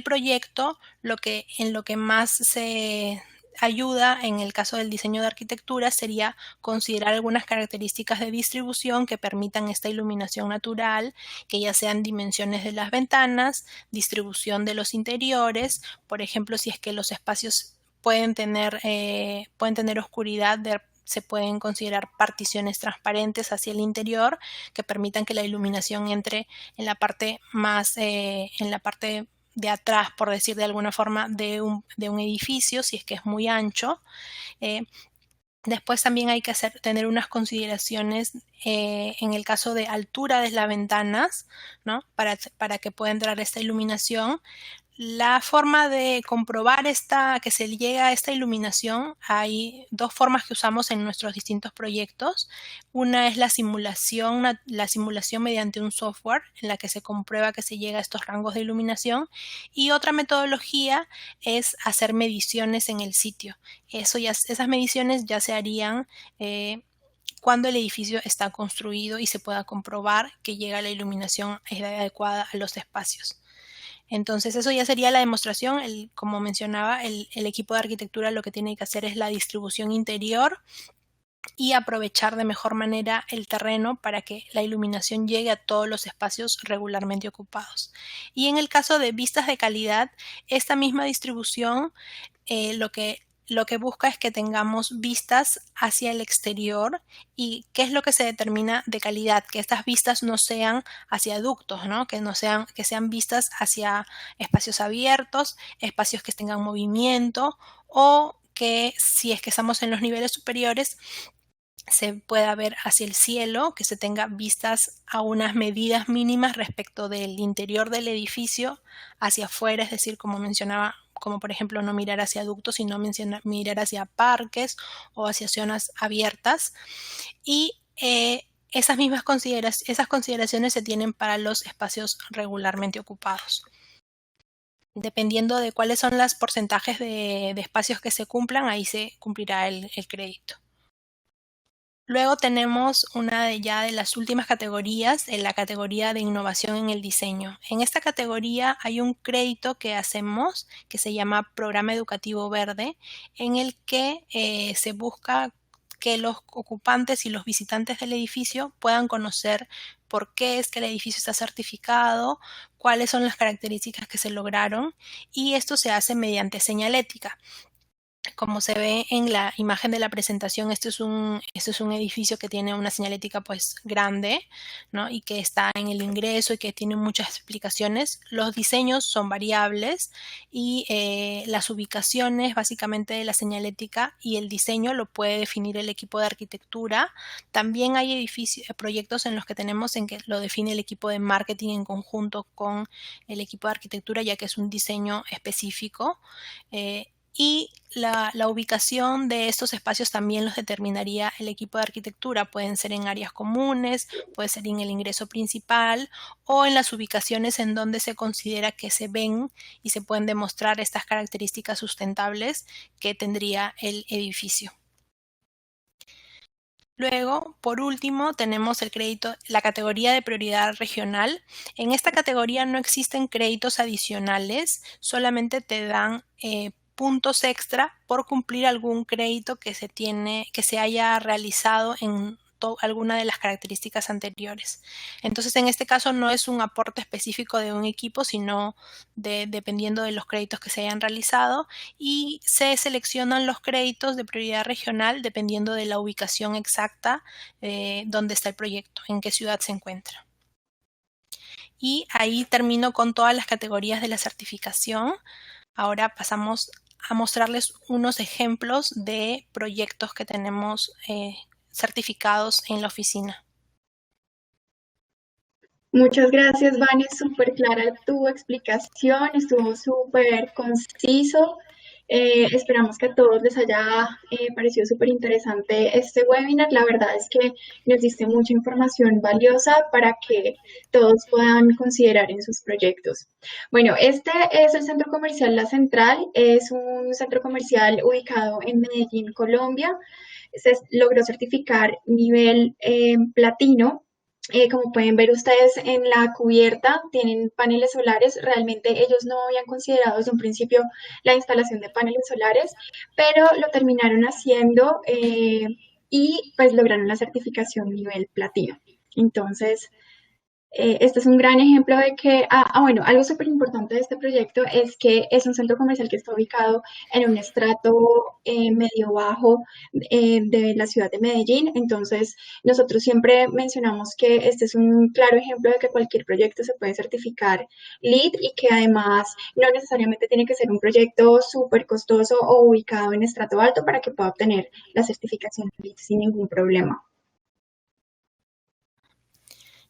proyecto, en lo que más se ayuda en el caso del diseño de arquitectura sería considerar algunas características de distribución que permitan esta iluminación natural, que ya sean dimensiones de las ventanas, distribución de los interiores. Por ejemplo, si es que los espacios pueden tener oscuridad, se pueden considerar particiones transparentes hacia el interior que permitan que la iluminación entre en la parte de atrás, por decir de alguna forma, de un edificio, si es que es muy ancho. Después también hay que tener unas consideraciones en el caso de altura de las ventanas, ¿no? Para que pueda entrar esta iluminación. La forma de comprobar que se llega a esta iluminación, hay dos formas que usamos en nuestros distintos proyectos. Una es la simulación mediante un software en la que se comprueba que se llega a estos rangos de iluminación, y otra metodología es hacer mediciones en el sitio. Esas mediciones ya se harían cuando el edificio está construido y se pueda comprobar que llega la iluminación adecuada a los espacios. Entonces eso ya sería la demostración. Como mencionaba, el equipo de arquitectura lo que tiene que hacer es la distribución interior y aprovechar de mejor manera el terreno para que la iluminación llegue a todos los espacios regularmente ocupados. Y en el caso de vistas de calidad, esta misma distribución lo que busca es que tengamos vistas hacia el exterior. ¿Y qué es lo que se determina de calidad? Que estas vistas no sean hacia ductos, ¿no? Que sean vistas hacia espacios abiertos, espacios que tengan movimiento, o que si es que estamos en los niveles superiores se pueda ver hacia el cielo, que se tenga vistas a unas medidas mínimas respecto del interior del edificio hacia afuera, es decir, como mencionaba, como por ejemplo no mirar hacia ductos, sino mirar hacia parques o hacia zonas abiertas. Y esas consideraciones se tienen para los espacios regularmente ocupados. Dependiendo de cuáles son los porcentajes de espacios que se cumplan, ahí se cumplirá el crédito. Luego tenemos una ya de las últimas categorías, en la categoría de innovación en el diseño. En esta categoría hay un crédito que hacemos que se llama Programa Educativo Verde, en el que se busca que los ocupantes y los visitantes del edificio puedan conocer por qué es que el edificio está certificado, cuáles son las características que se lograron, y esto se hace mediante señalética. Como se ve en la imagen de la presentación, este es un edificio que tiene una señalética pues grande, ¿no? Y que está en el ingreso y que tiene muchas explicaciones. Los diseños son variables y las ubicaciones básicamente de la señalética y el diseño lo puede definir el equipo de arquitectura. También hay proyectos en los que tenemos en que lo define el equipo de marketing en conjunto con el equipo de arquitectura, ya que es un diseño específico. Y la ubicación de estos espacios también los determinaría el equipo de arquitectura. Pueden ser en áreas comunes, puede ser en el ingreso principal o en las ubicaciones en donde se considera que se ven y se pueden demostrar estas características sustentables que tendría el edificio. Luego, por último, tenemos el crédito, la categoría de prioridad regional. En esta categoría no existen créditos adicionales, solamente te dan puntos extra por cumplir algún crédito que se haya realizado en alguna de las características anteriores. Entonces, en este caso no es un aporte específico de un equipo, sino dependiendo de los créditos que se hayan realizado, y se seleccionan los créditos de prioridad regional dependiendo de la ubicación exacta donde está el proyecto, en qué ciudad se encuentra. Y ahí termino con todas las categorías de la certificación. Ahora pasamos a mostrarles unos ejemplos de proyectos que tenemos certificados en la oficina. Muchas gracias, Vane, súper clara tu explicación, estuvo súper conciso. Esperamos que a todos les haya parecido súper interesante este webinar. La verdad es que nos diste mucha información valiosa para que todos puedan considerar en sus proyectos. Bueno, este es el Centro Comercial La Central, es un centro comercial ubicado en Medellín, Colombia. Se logró certificar nivel platino. Como pueden ver ustedes en la cubierta, tienen paneles solares. Realmente ellos no habían considerado desde un principio la instalación de paneles solares, pero lo terminaron haciendo y pues lograron la certificación nivel platino. Entonces, este es un gran ejemplo de que, bueno, algo súper importante de este proyecto es que es un centro comercial que está ubicado en un estrato medio bajo de la ciudad de Medellín. Entonces, nosotros siempre mencionamos que este es un claro ejemplo de que cualquier proyecto se puede certificar LEED y que además no necesariamente tiene que ser un proyecto súper costoso o ubicado en estrato alto para que pueda obtener la certificación LEED sin ningún problema.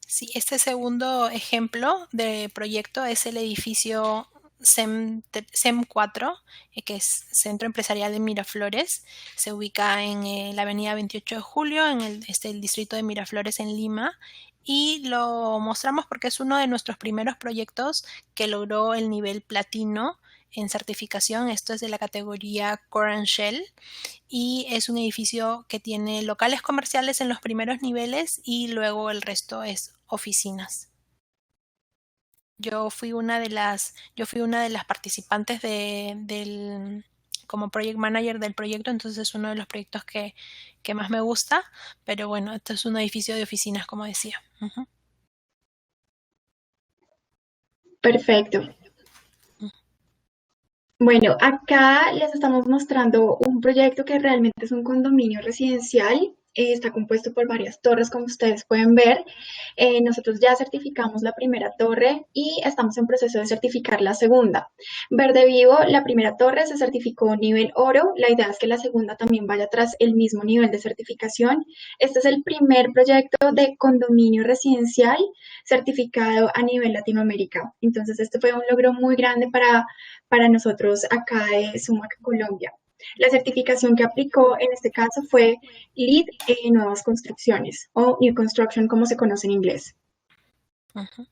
Sí, este segundo ejemplo de proyecto es el edificio SEM 4, que es Centro Empresarial de Miraflores. Se ubica en la avenida 28 de Julio, en el distrito de Miraflores en Lima. Y lo mostramos porque es uno de nuestros primeros proyectos que logró el nivel platino en certificación. Esto es de la categoría Core and Shell y es un edificio que tiene locales comerciales en los primeros niveles y luego el resto es oficinas. Yo fui una de las participantes como project manager del proyecto, entonces es uno de los proyectos que más me gusta, pero bueno, esto es un edificio de oficinas, como decía. Ujú. Perfecto. Bueno, acá les estamos mostrando un proyecto que realmente es un condominio residencial. Está compuesto por varias torres, como ustedes pueden ver. Nosotros ya certificamos la primera torre y estamos en proceso de certificar la segunda. Verde Vivo, la primera torre se certificó nivel oro. La idea es que la segunda también vaya tras el mismo nivel de certificación. Este es el primer proyecto de condominio residencial certificado a nivel Latinoamérica. Entonces, este fue un logro muy grande para nosotros acá de Sumac Colombia. La certificación que aplicó en este caso fue LEED en nuevas construcciones o New Construction como se conoce en inglés. Ujú.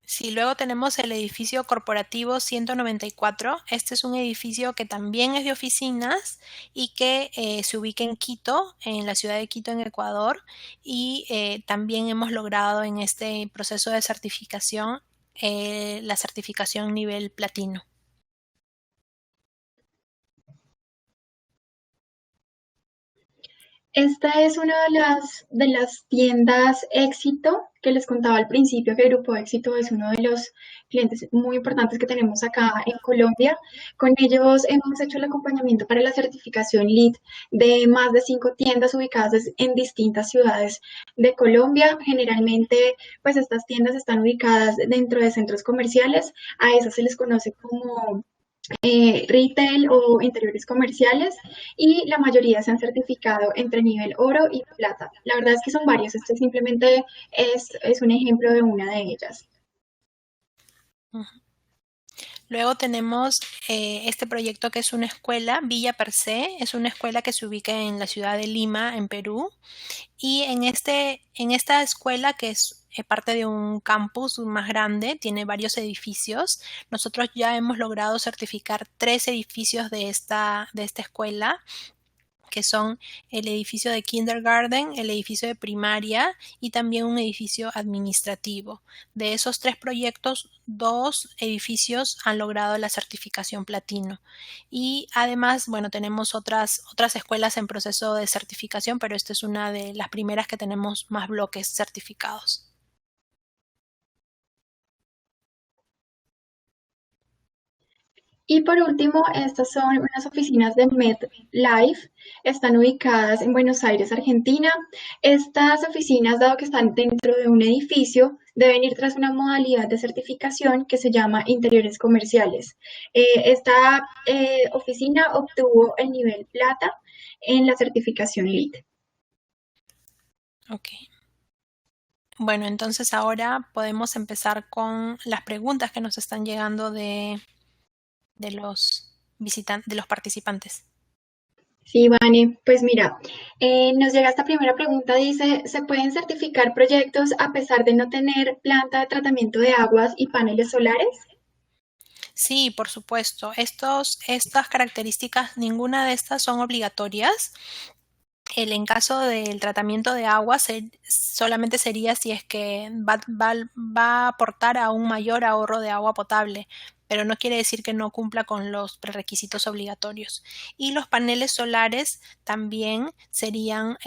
Sí, luego tenemos el edificio corporativo 194. Este es un edificio que también es de oficinas y que se ubica en Quito, en la ciudad de Quito, en Ecuador. Y también hemos logrado en este proceso de certificación la certificación nivel platino. Esta es una de las tiendas Éxito que les contaba al principio que Grupo Éxito es uno de los clientes muy importantes que tenemos acá en Colombia. Con ellos hemos hecho el acompañamiento para la certificación LEED de más de 5 tiendas ubicadas en distintas ciudades de Colombia. Generalmente, pues estas tiendas están ubicadas dentro de centros comerciales. A esas se les conoce como retail o interiores comerciales y la mayoría se han certificado entre nivel oro y plata. La verdad es que son varios, este simplemente es un ejemplo de una de ellas. Ujú. Luego tenemos este proyecto que es una escuela, Villa Per Se, es una escuela que se ubica en la ciudad de Lima, en Perú. Y en esta escuela, que es parte de un campus más grande, tiene varios edificios. Nosotros ya hemos logrado certificar 3 edificios de esta escuela, que son el edificio de kindergarten, el edificio de primaria y también un edificio administrativo. De esos 3 proyectos, 2 edificios han logrado la certificación platino. Y además, bueno, tenemos otras escuelas en proceso de certificación, pero esta es una de las primeras que tenemos más bloques certificados. Y por último, estas son unas oficinas de MedLife, están ubicadas en Buenos Aires, Argentina. Estas oficinas, dado que están dentro de un edificio, deben ir tras una modalidad de certificación que se llama interiores comerciales. Esta oficina obtuvo el nivel plata en la certificación LEED. Ok. Bueno, entonces ahora podemos empezar con las preguntas que nos están llegando de de los participantes. Sí, Vane, pues mira, nos llega esta primera pregunta, dice, ¿se pueden certificar proyectos a pesar de no tener planta de tratamiento de aguas y paneles solares? Sí, por supuesto. Estas características, ninguna de estas son obligatorias. En caso del tratamiento de agua, solamente sería si es que va a aportar a un mayor ahorro de agua potable, pero no quiere decir que no cumpla con los prerequisitos obligatorios. Y los paneles solares también serían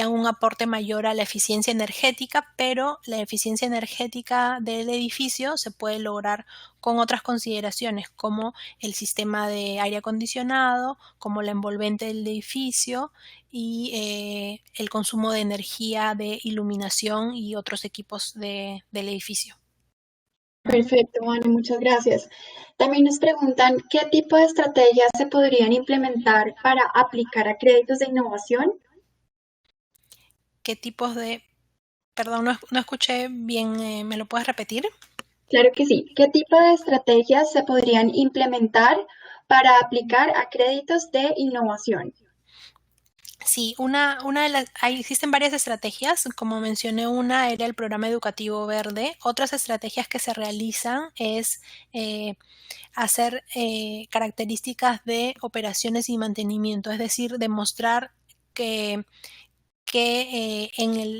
un aporte mayor a la eficiencia energética, pero la eficiencia energética del edificio se puede lograr con otras consideraciones como el sistema de aire acondicionado, como la envolvente del edificio y el consumo de energía de iluminación y otros equipos del edificio. Ujú. Perfecto, Vane, muchas gracias. También nos preguntan qué tipo de estrategias se podrían implementar para aplicar a créditos de innovación. ¿Qué tipos de... Perdón, no escuché bien, ¿me lo puedes repetir? Claro que sí. ¿Qué tipo de estrategias se podrían implementar para aplicar a créditos de innovación? Sí, una de las, existen varias estrategias, como mencioné, una era el programa educativo verde. Otras estrategias que se realizan es eh, hacer características de operaciones y mantenimiento, es decir, demostrar que, que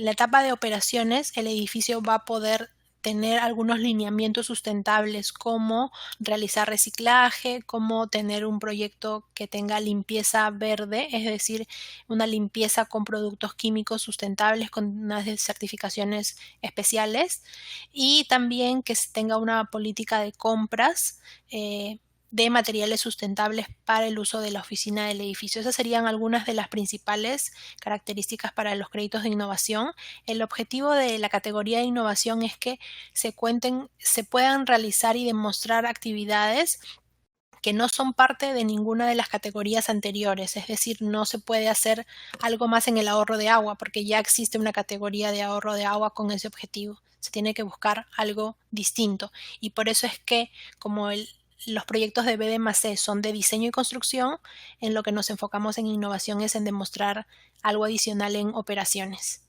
la etapa de operaciones el edificio va a poder tener algunos lineamientos sustentables como realizar reciclaje, como tener un proyecto que tenga limpieza verde, es decir, una limpieza con productos químicos sustentables con unas certificaciones especiales y también que tenga una política de compras de materiales sustentables para el uso de la oficina del edificio. Esas serían algunas de las principales características para los créditos de innovación. El objetivo de la categoría de innovación es que se puedan realizar y demostrar actividades que no son parte de ninguna de las categorías anteriores, es decir, no se puede hacer algo más en el ahorro de agua porque ya existe una categoría de ahorro de agua con ese objetivo. Se tiene que buscar algo distinto y por eso es que como los proyectos de BD+C son de diseño y construcción, en lo que nos enfocamos en innovación es en demostrar algo adicional en operaciones.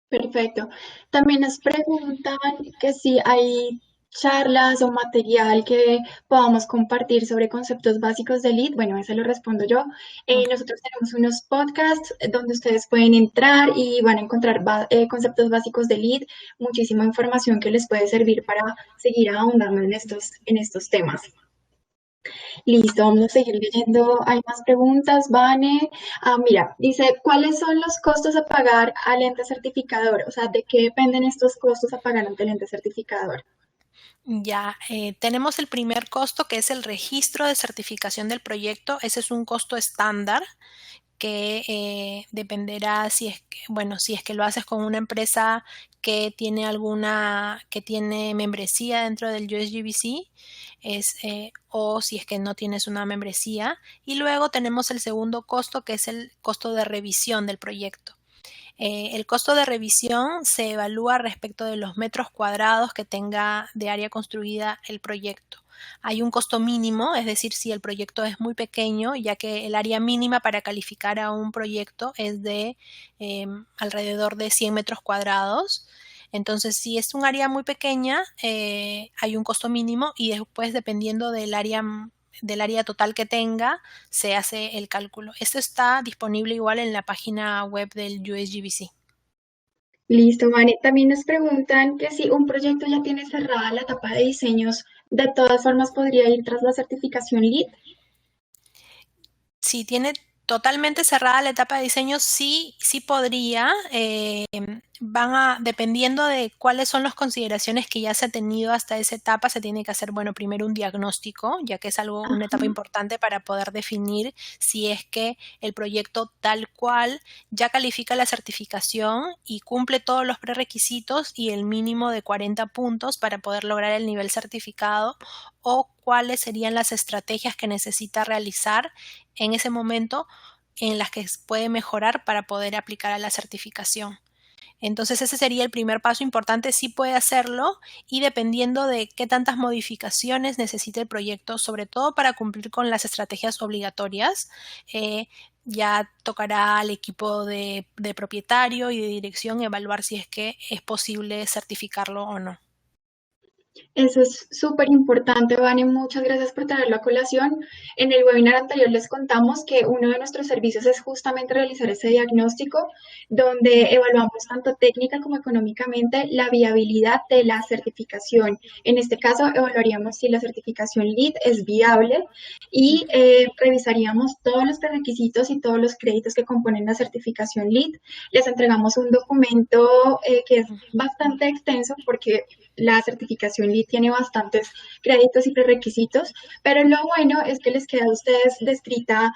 Perfecto. También nos preguntaban que si hay charlas o material que podamos compartir sobre conceptos básicos de LEED. Bueno, eso lo respondo yo. Nosotros tenemos unos podcasts donde ustedes pueden entrar y van a encontrar conceptos básicos de LEED, muchísima información que les puede servir para seguir ahondando en estos temas. Listo, vamos a seguir leyendo. Hay más preguntas, Vane. Mira, dice, ¿cuáles son los costos a pagar al ente certificador? O sea, ¿de qué dependen estos costos a pagar ante el ente certificador? Ya, tenemos el primer costo que es el registro de certificación del proyecto. Ese es un costo estándar que dependerá si es que, bueno, si es que lo haces con una empresa que tiene que tiene membresía dentro del USGBC, o si es que no tienes una membresía. Y luego tenemos el segundo costo, que es el costo de revisión del proyecto. El costo de revisión se evalúa respecto de los metros cuadrados que tenga de área construida el proyecto. Hay un costo mínimo, es decir, si el proyecto es muy pequeño, ya que el área mínima para calificar a un proyecto es de alrededor de 100 metros cuadrados. Entonces, si es un área muy pequeña, hay un costo mínimo y después, dependiendo del área total que tenga, se hace el cálculo. Esto está disponible igual en la página web del USGBC. Listo, Vane. También nos preguntan que si un proyecto ya tiene cerrada la etapa de diseños, ¿de todas formas podría ir tras la certificación LEED? Si tiene totalmente cerrada la etapa de diseño, sí, sí podría. Dependiendo de cuáles son las consideraciones que ya se ha tenido hasta esa etapa, se tiene que hacer, bueno, primero un diagnóstico, ya que es una etapa importante para poder definir si es que el proyecto tal cual ya califica la certificación y cumple todos los prerequisitos y el mínimo de 40 puntos para poder lograr el nivel certificado, o cuáles serían las estrategias que necesita realizar en ese momento en las que puede mejorar para poder aplicar a la certificación. Entonces ese sería el primer paso importante, sí puede hacerlo y dependiendo de qué tantas modificaciones necesite el proyecto, sobre todo para cumplir con las estrategias obligatorias, ya tocará al equipo de propietario y de dirección evaluar si es que es posible certificarlo o no. Eso es súper importante, Vane. Muchas gracias por traerlo a colación. En el webinar anterior les contamos que uno de nuestros servicios es justamente realizar ese diagnóstico donde evaluamos tanto técnica como económicamente la viabilidad de la certificación. En este caso, evaluaríamos si la certificación LEED es viable y revisaríamos todos los prerequisitos y todos los créditos que componen la certificación LEED. Les entregamos un documento que es bastante extenso porque la certificación LEED tiene bastantes créditos y prerequisitos, pero lo bueno es que les queda a ustedes descrita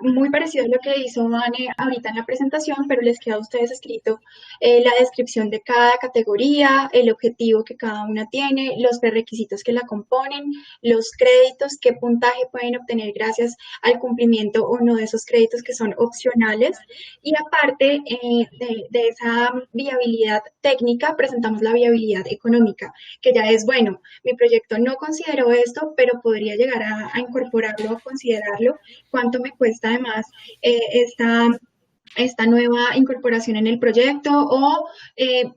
muy parecido a lo que hizo Vane ahorita en la presentación, pero les queda a ustedes escrito la descripción de cada categoría, el objetivo que cada una tiene, los prerequisitos que la componen, los créditos, qué puntaje pueden obtener gracias al cumplimiento o no de esos créditos que son opcionales. Y aparte de esa viabilidad técnica, presentamos la viabilidad económica, que ya es, bueno, mi proyecto no consideró esto, pero podría llegar a incorporarlo, a considerarlo, cuánto me cuesta propuesta además esta nueva incorporación en el proyecto? O,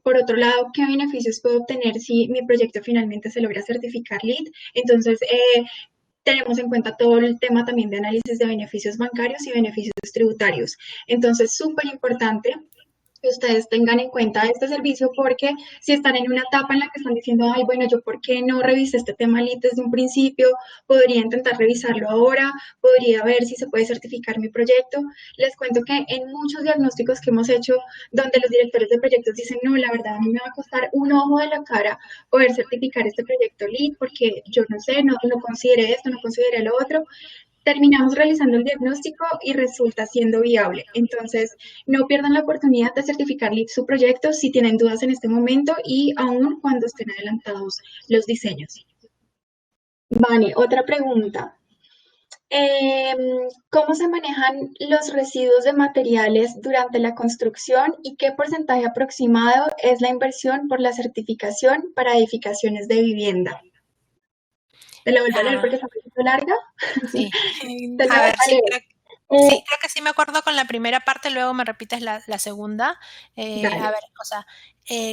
por otro lado, ¿qué beneficios puedo obtener si mi proyecto finalmente se logra certificar LEED? Entonces, tenemos en cuenta todo el tema también de análisis de beneficios bancarios y beneficios tributarios. Entonces, súper importante que ustedes tengan en cuenta este servicio, porque si están en una etapa en la que están diciendo, ay, bueno, yo por qué no revisé este tema LEED desde un principio, podría intentar revisarlo ahora, podría ver si se puede certificar mi proyecto. Les cuento que en muchos diagnósticos que hemos hecho, donde los directores de proyectos dicen, no, la verdad, a mí me va a costar un ojo de la cara poder certificar este proyecto LEED, porque yo no sé, no consideré esto, no consideré lo otro, terminamos realizando el diagnóstico y resulta siendo viable. Entonces, no pierdan la oportunidad de certificar LEED su proyecto si tienen dudas en este momento y aún cuando estén adelantados los diseños. Vale, otra pregunta. ¿Cómo se manejan los residuos de materiales durante la construcción y qué porcentaje aproximado es la inversión por la certificación para edificaciones de vivienda? Te la vuelvo a leer porque está un poquito larga. Sí, Te la a voy ver, a leer. creo que sí me acuerdo con la primera parte, luego me repites la segunda. A Dale. ver, o sea,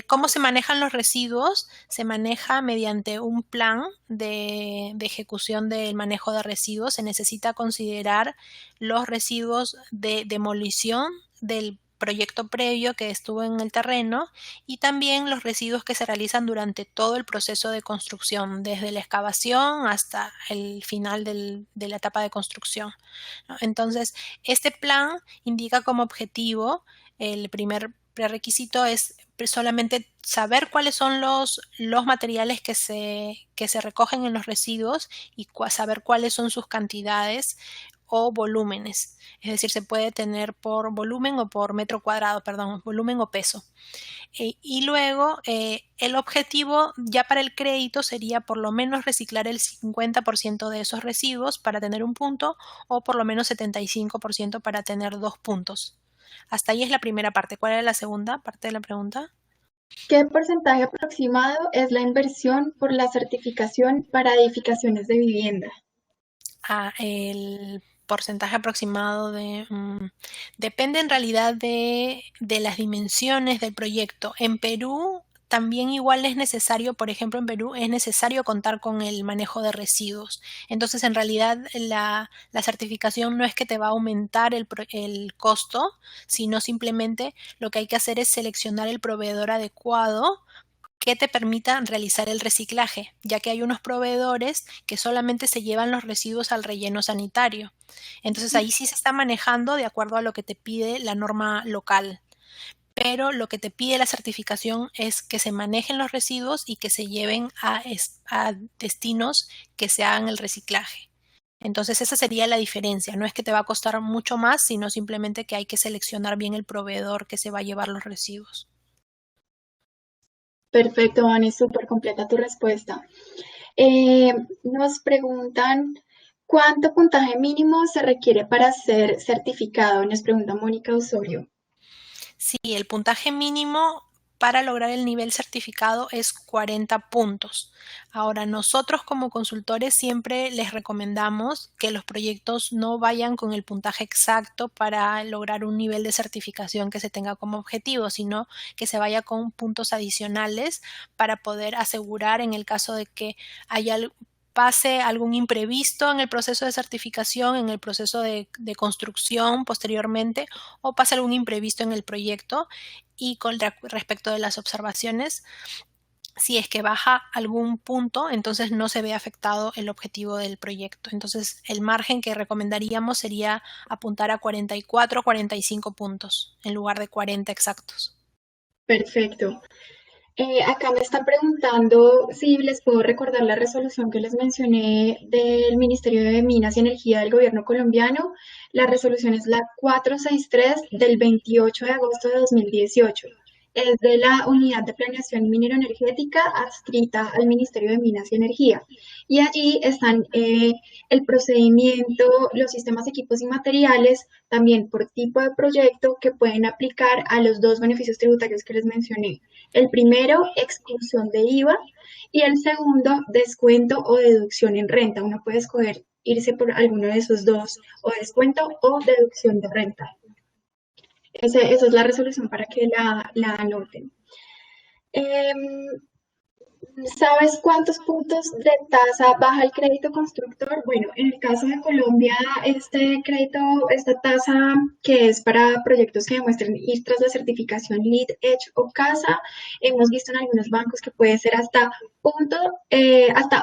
¿cómo se manejan los residuos? Se maneja mediante un plan de ejecución del manejo de residuos. Se necesita considerar los residuos de demolición del proyecto previo que estuvo en el terreno y también los residuos que se realizan durante todo el proceso de construcción, desde la excavación hasta el final de la etapa de construcción, ¿no? Entonces, este plan indica como objetivo, el primer prerequisito es solamente saber cuáles son los materiales que se recogen en los residuos y saber cuáles son sus cantidades o volúmenes. Es decir, se puede tener por volumen o por metro cuadrado, perdón, volumen o peso. Y luego el objetivo ya para el crédito sería por lo menos reciclar el 50% de esos residuos para tener un punto o por lo menos 75% para tener 2 puntos. Hasta ahí es la primera parte. ¿Cuál era la segunda parte de la pregunta? ¿Qué porcentaje aproximado es la inversión por la certificación para edificaciones de vivienda? El porcentaje aproximado depende en realidad de las dimensiones del proyecto. En Perú también igual es necesario, por ejemplo, en Perú es necesario contar con el manejo de residuos. Entonces, en realidad, la certificación no es que te va a aumentar el costo, sino simplemente lo que hay que hacer es seleccionar el proveedor adecuado que te permita realizar el reciclaje, ya que hay unos proveedores que solamente se llevan los residuos al relleno sanitario. Entonces ahí sí se está manejando de acuerdo a lo que te pide la norma local, pero lo que te pide la certificación es que se manejen los residuos y que se lleven a destinos que se hagan el reciclaje. Entonces esa sería la diferencia, no es que te va a costar mucho más, sino simplemente que hay que seleccionar bien el proveedor que se va a llevar los residuos. Perfecto, Vane, súper completa tu respuesta. Nos preguntan, ¿cuánto puntaje mínimo se requiere para ser certificado? Nos pregunta Mónica Osorio. Sí, el puntaje mínimo para lograr el nivel certificado es 40 puntos. Ahora, nosotros como consultores siempre les recomendamos que los proyectos no vayan con el puntaje exacto para lograr un nivel de certificación que se tenga como objetivo, sino que se vaya con puntos adicionales para poder asegurar en el caso de que haya pase algún imprevisto en el proceso de certificación, en el proceso de construcción posteriormente, o pase algún imprevisto en el proyecto y con respecto de las observaciones, si es que baja algún punto, entonces no se ve afectado el objetivo del proyecto. Entonces, el margen que recomendaríamos sería apuntar a 44, 45 puntos en lugar de 40 exactos. Perfecto. Acá me están preguntando si les puedo recordar la resolución que les mencioné del Ministerio de Minas y Energía del Gobierno colombiano. La resolución es la 463 del 28 de agosto de 2018. Es de la Unidad de Planeación Minero-Energética adscrita al Ministerio de Minas y Energía. Y allí están el procedimiento, los sistemas, equipos y materiales, también por tipo de proyecto que pueden aplicar a los dos beneficios tributarios que les mencioné. El primero, exclusión de IVA, y el segundo, descuento o deducción en renta. Uno puede escoger irse por alguno de esos dos, o descuento o deducción de renta. Esa es la resolución para que la anoten. ¿Sabes cuántos puntos de tasa baja el crédito constructor? Bueno, en el caso de Colombia, este crédito, esta tasa que es para proyectos que demuestren ir tras la certificación LEED, Edge o CASA, hemos visto en algunos bancos que puede ser hasta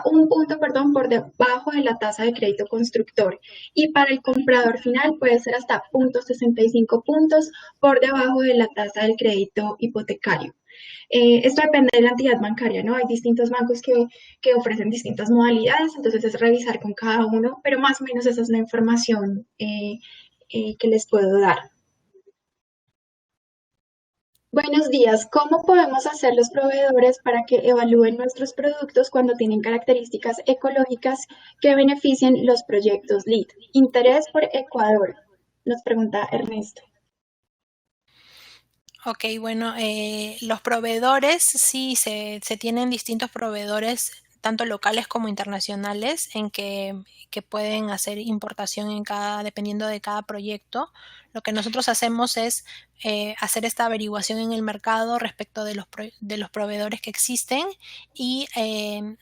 un punto, perdón, por debajo de la tasa de crédito constructor. Y para el comprador final puede ser hasta 0,65 puntos por debajo de la tasa del crédito hipotecario. Esto depende de la entidad bancaria, ¿no? Hay distintos bancos que ofrecen distintas modalidades, entonces es revisar con cada uno, pero más o menos esa es la información que les puedo dar. Buenos días. ¿Cómo podemos hacer los proveedores para que evalúen nuestros productos cuando tienen características ecológicas que beneficien los proyectos LEED? Interés por Ecuador, nos pregunta Ernesto. Ok, bueno, los proveedores, sí, se tienen distintos proveedores, tanto locales como internacionales, que pueden hacer importación dependiendo de cada proyecto. Lo que nosotros hacemos es hacer esta averiguación en el mercado respecto de los proveedores que existen y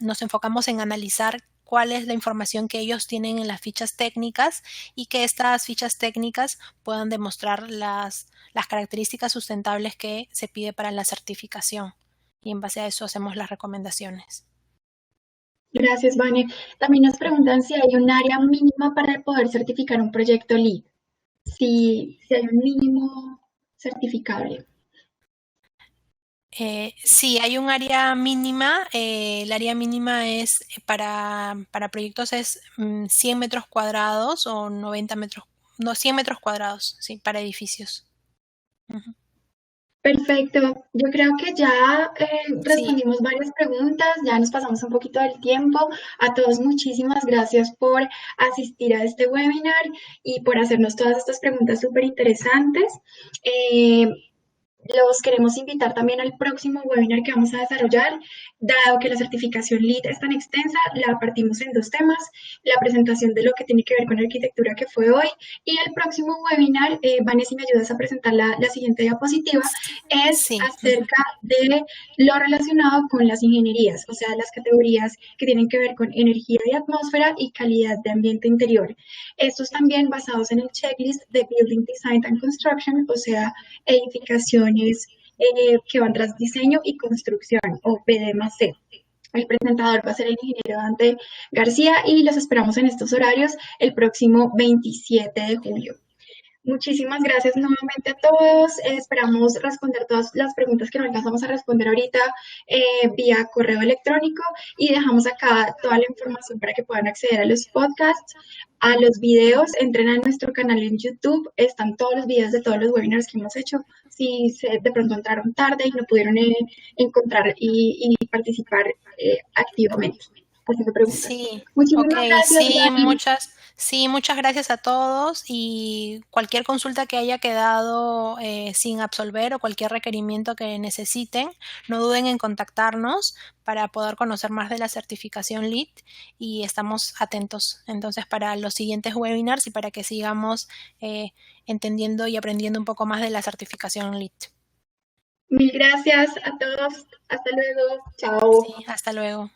nos enfocamos en analizar cuál es la información que ellos tienen en las fichas técnicas y que estas fichas técnicas puedan demostrar las características sustentables que se pide para la certificación. Y en base a eso hacemos las recomendaciones. Gracias, Vane. También nos preguntan si hay un área mínima para poder certificar un proyecto LEED. Si hay un mínimo certificable. Sí, hay un área mínima. El área mínima es para proyectos es 100 metros cuadrados o 90 metros, no, 100 metros cuadrados, sí, para edificios. Uh-huh. Perfecto. Yo creo que ya Sí, respondimos varias preguntas, ya nos pasamos un poquito del tiempo. A todos muchísimas gracias por asistir a este webinar y por hacernos todas estas preguntas súper interesantes. Los queremos invitar también al próximo webinar que vamos a desarrollar, dado que la certificación LEED es tan extensa, la partimos en dos temas, la presentación de lo que tiene que ver con arquitectura que fue hoy, y el próximo webinar, Vanessa, si me ayudas a presentar la siguiente diapositiva, es sí. Uh-huh. acerca de lo relacionado con las ingenierías, o sea, las categorías que tienen que ver con energía de atmósfera y calidad de ambiente interior. Estos también basados en el checklist de Building Design and Construction, o sea, edificaciones que van tras diseño y construcción, o PD+C. El presentador va a ser el ingeniero Dante García y los esperamos en estos horarios el próximo 27 de julio. Muchísimas gracias nuevamente a todos. Esperamos responder todas las preguntas que no alcanzamos a responder ahorita vía correo electrónico y dejamos acá toda la información para que puedan acceder a los podcasts, a los videos. Entren a nuestro canal en YouTube. Están todos los videos de todos los webinars que hemos hecho. Si de pronto entraron tarde y no pudieron encontrar y participar activamente haciendo preguntas. Sí, ok, Muchísimas gracias, Dani. muchas gracias a todos y cualquier consulta que haya quedado sin absolver o cualquier requerimiento que necesiten, no duden en contactarnos para poder conocer más de la certificación LEED y estamos atentos entonces para los siguientes webinars y para que sigamos entendiendo y aprendiendo un poco más de la certificación LEED. Mil gracias a todos. Hasta luego. Chao. Sí, hasta luego.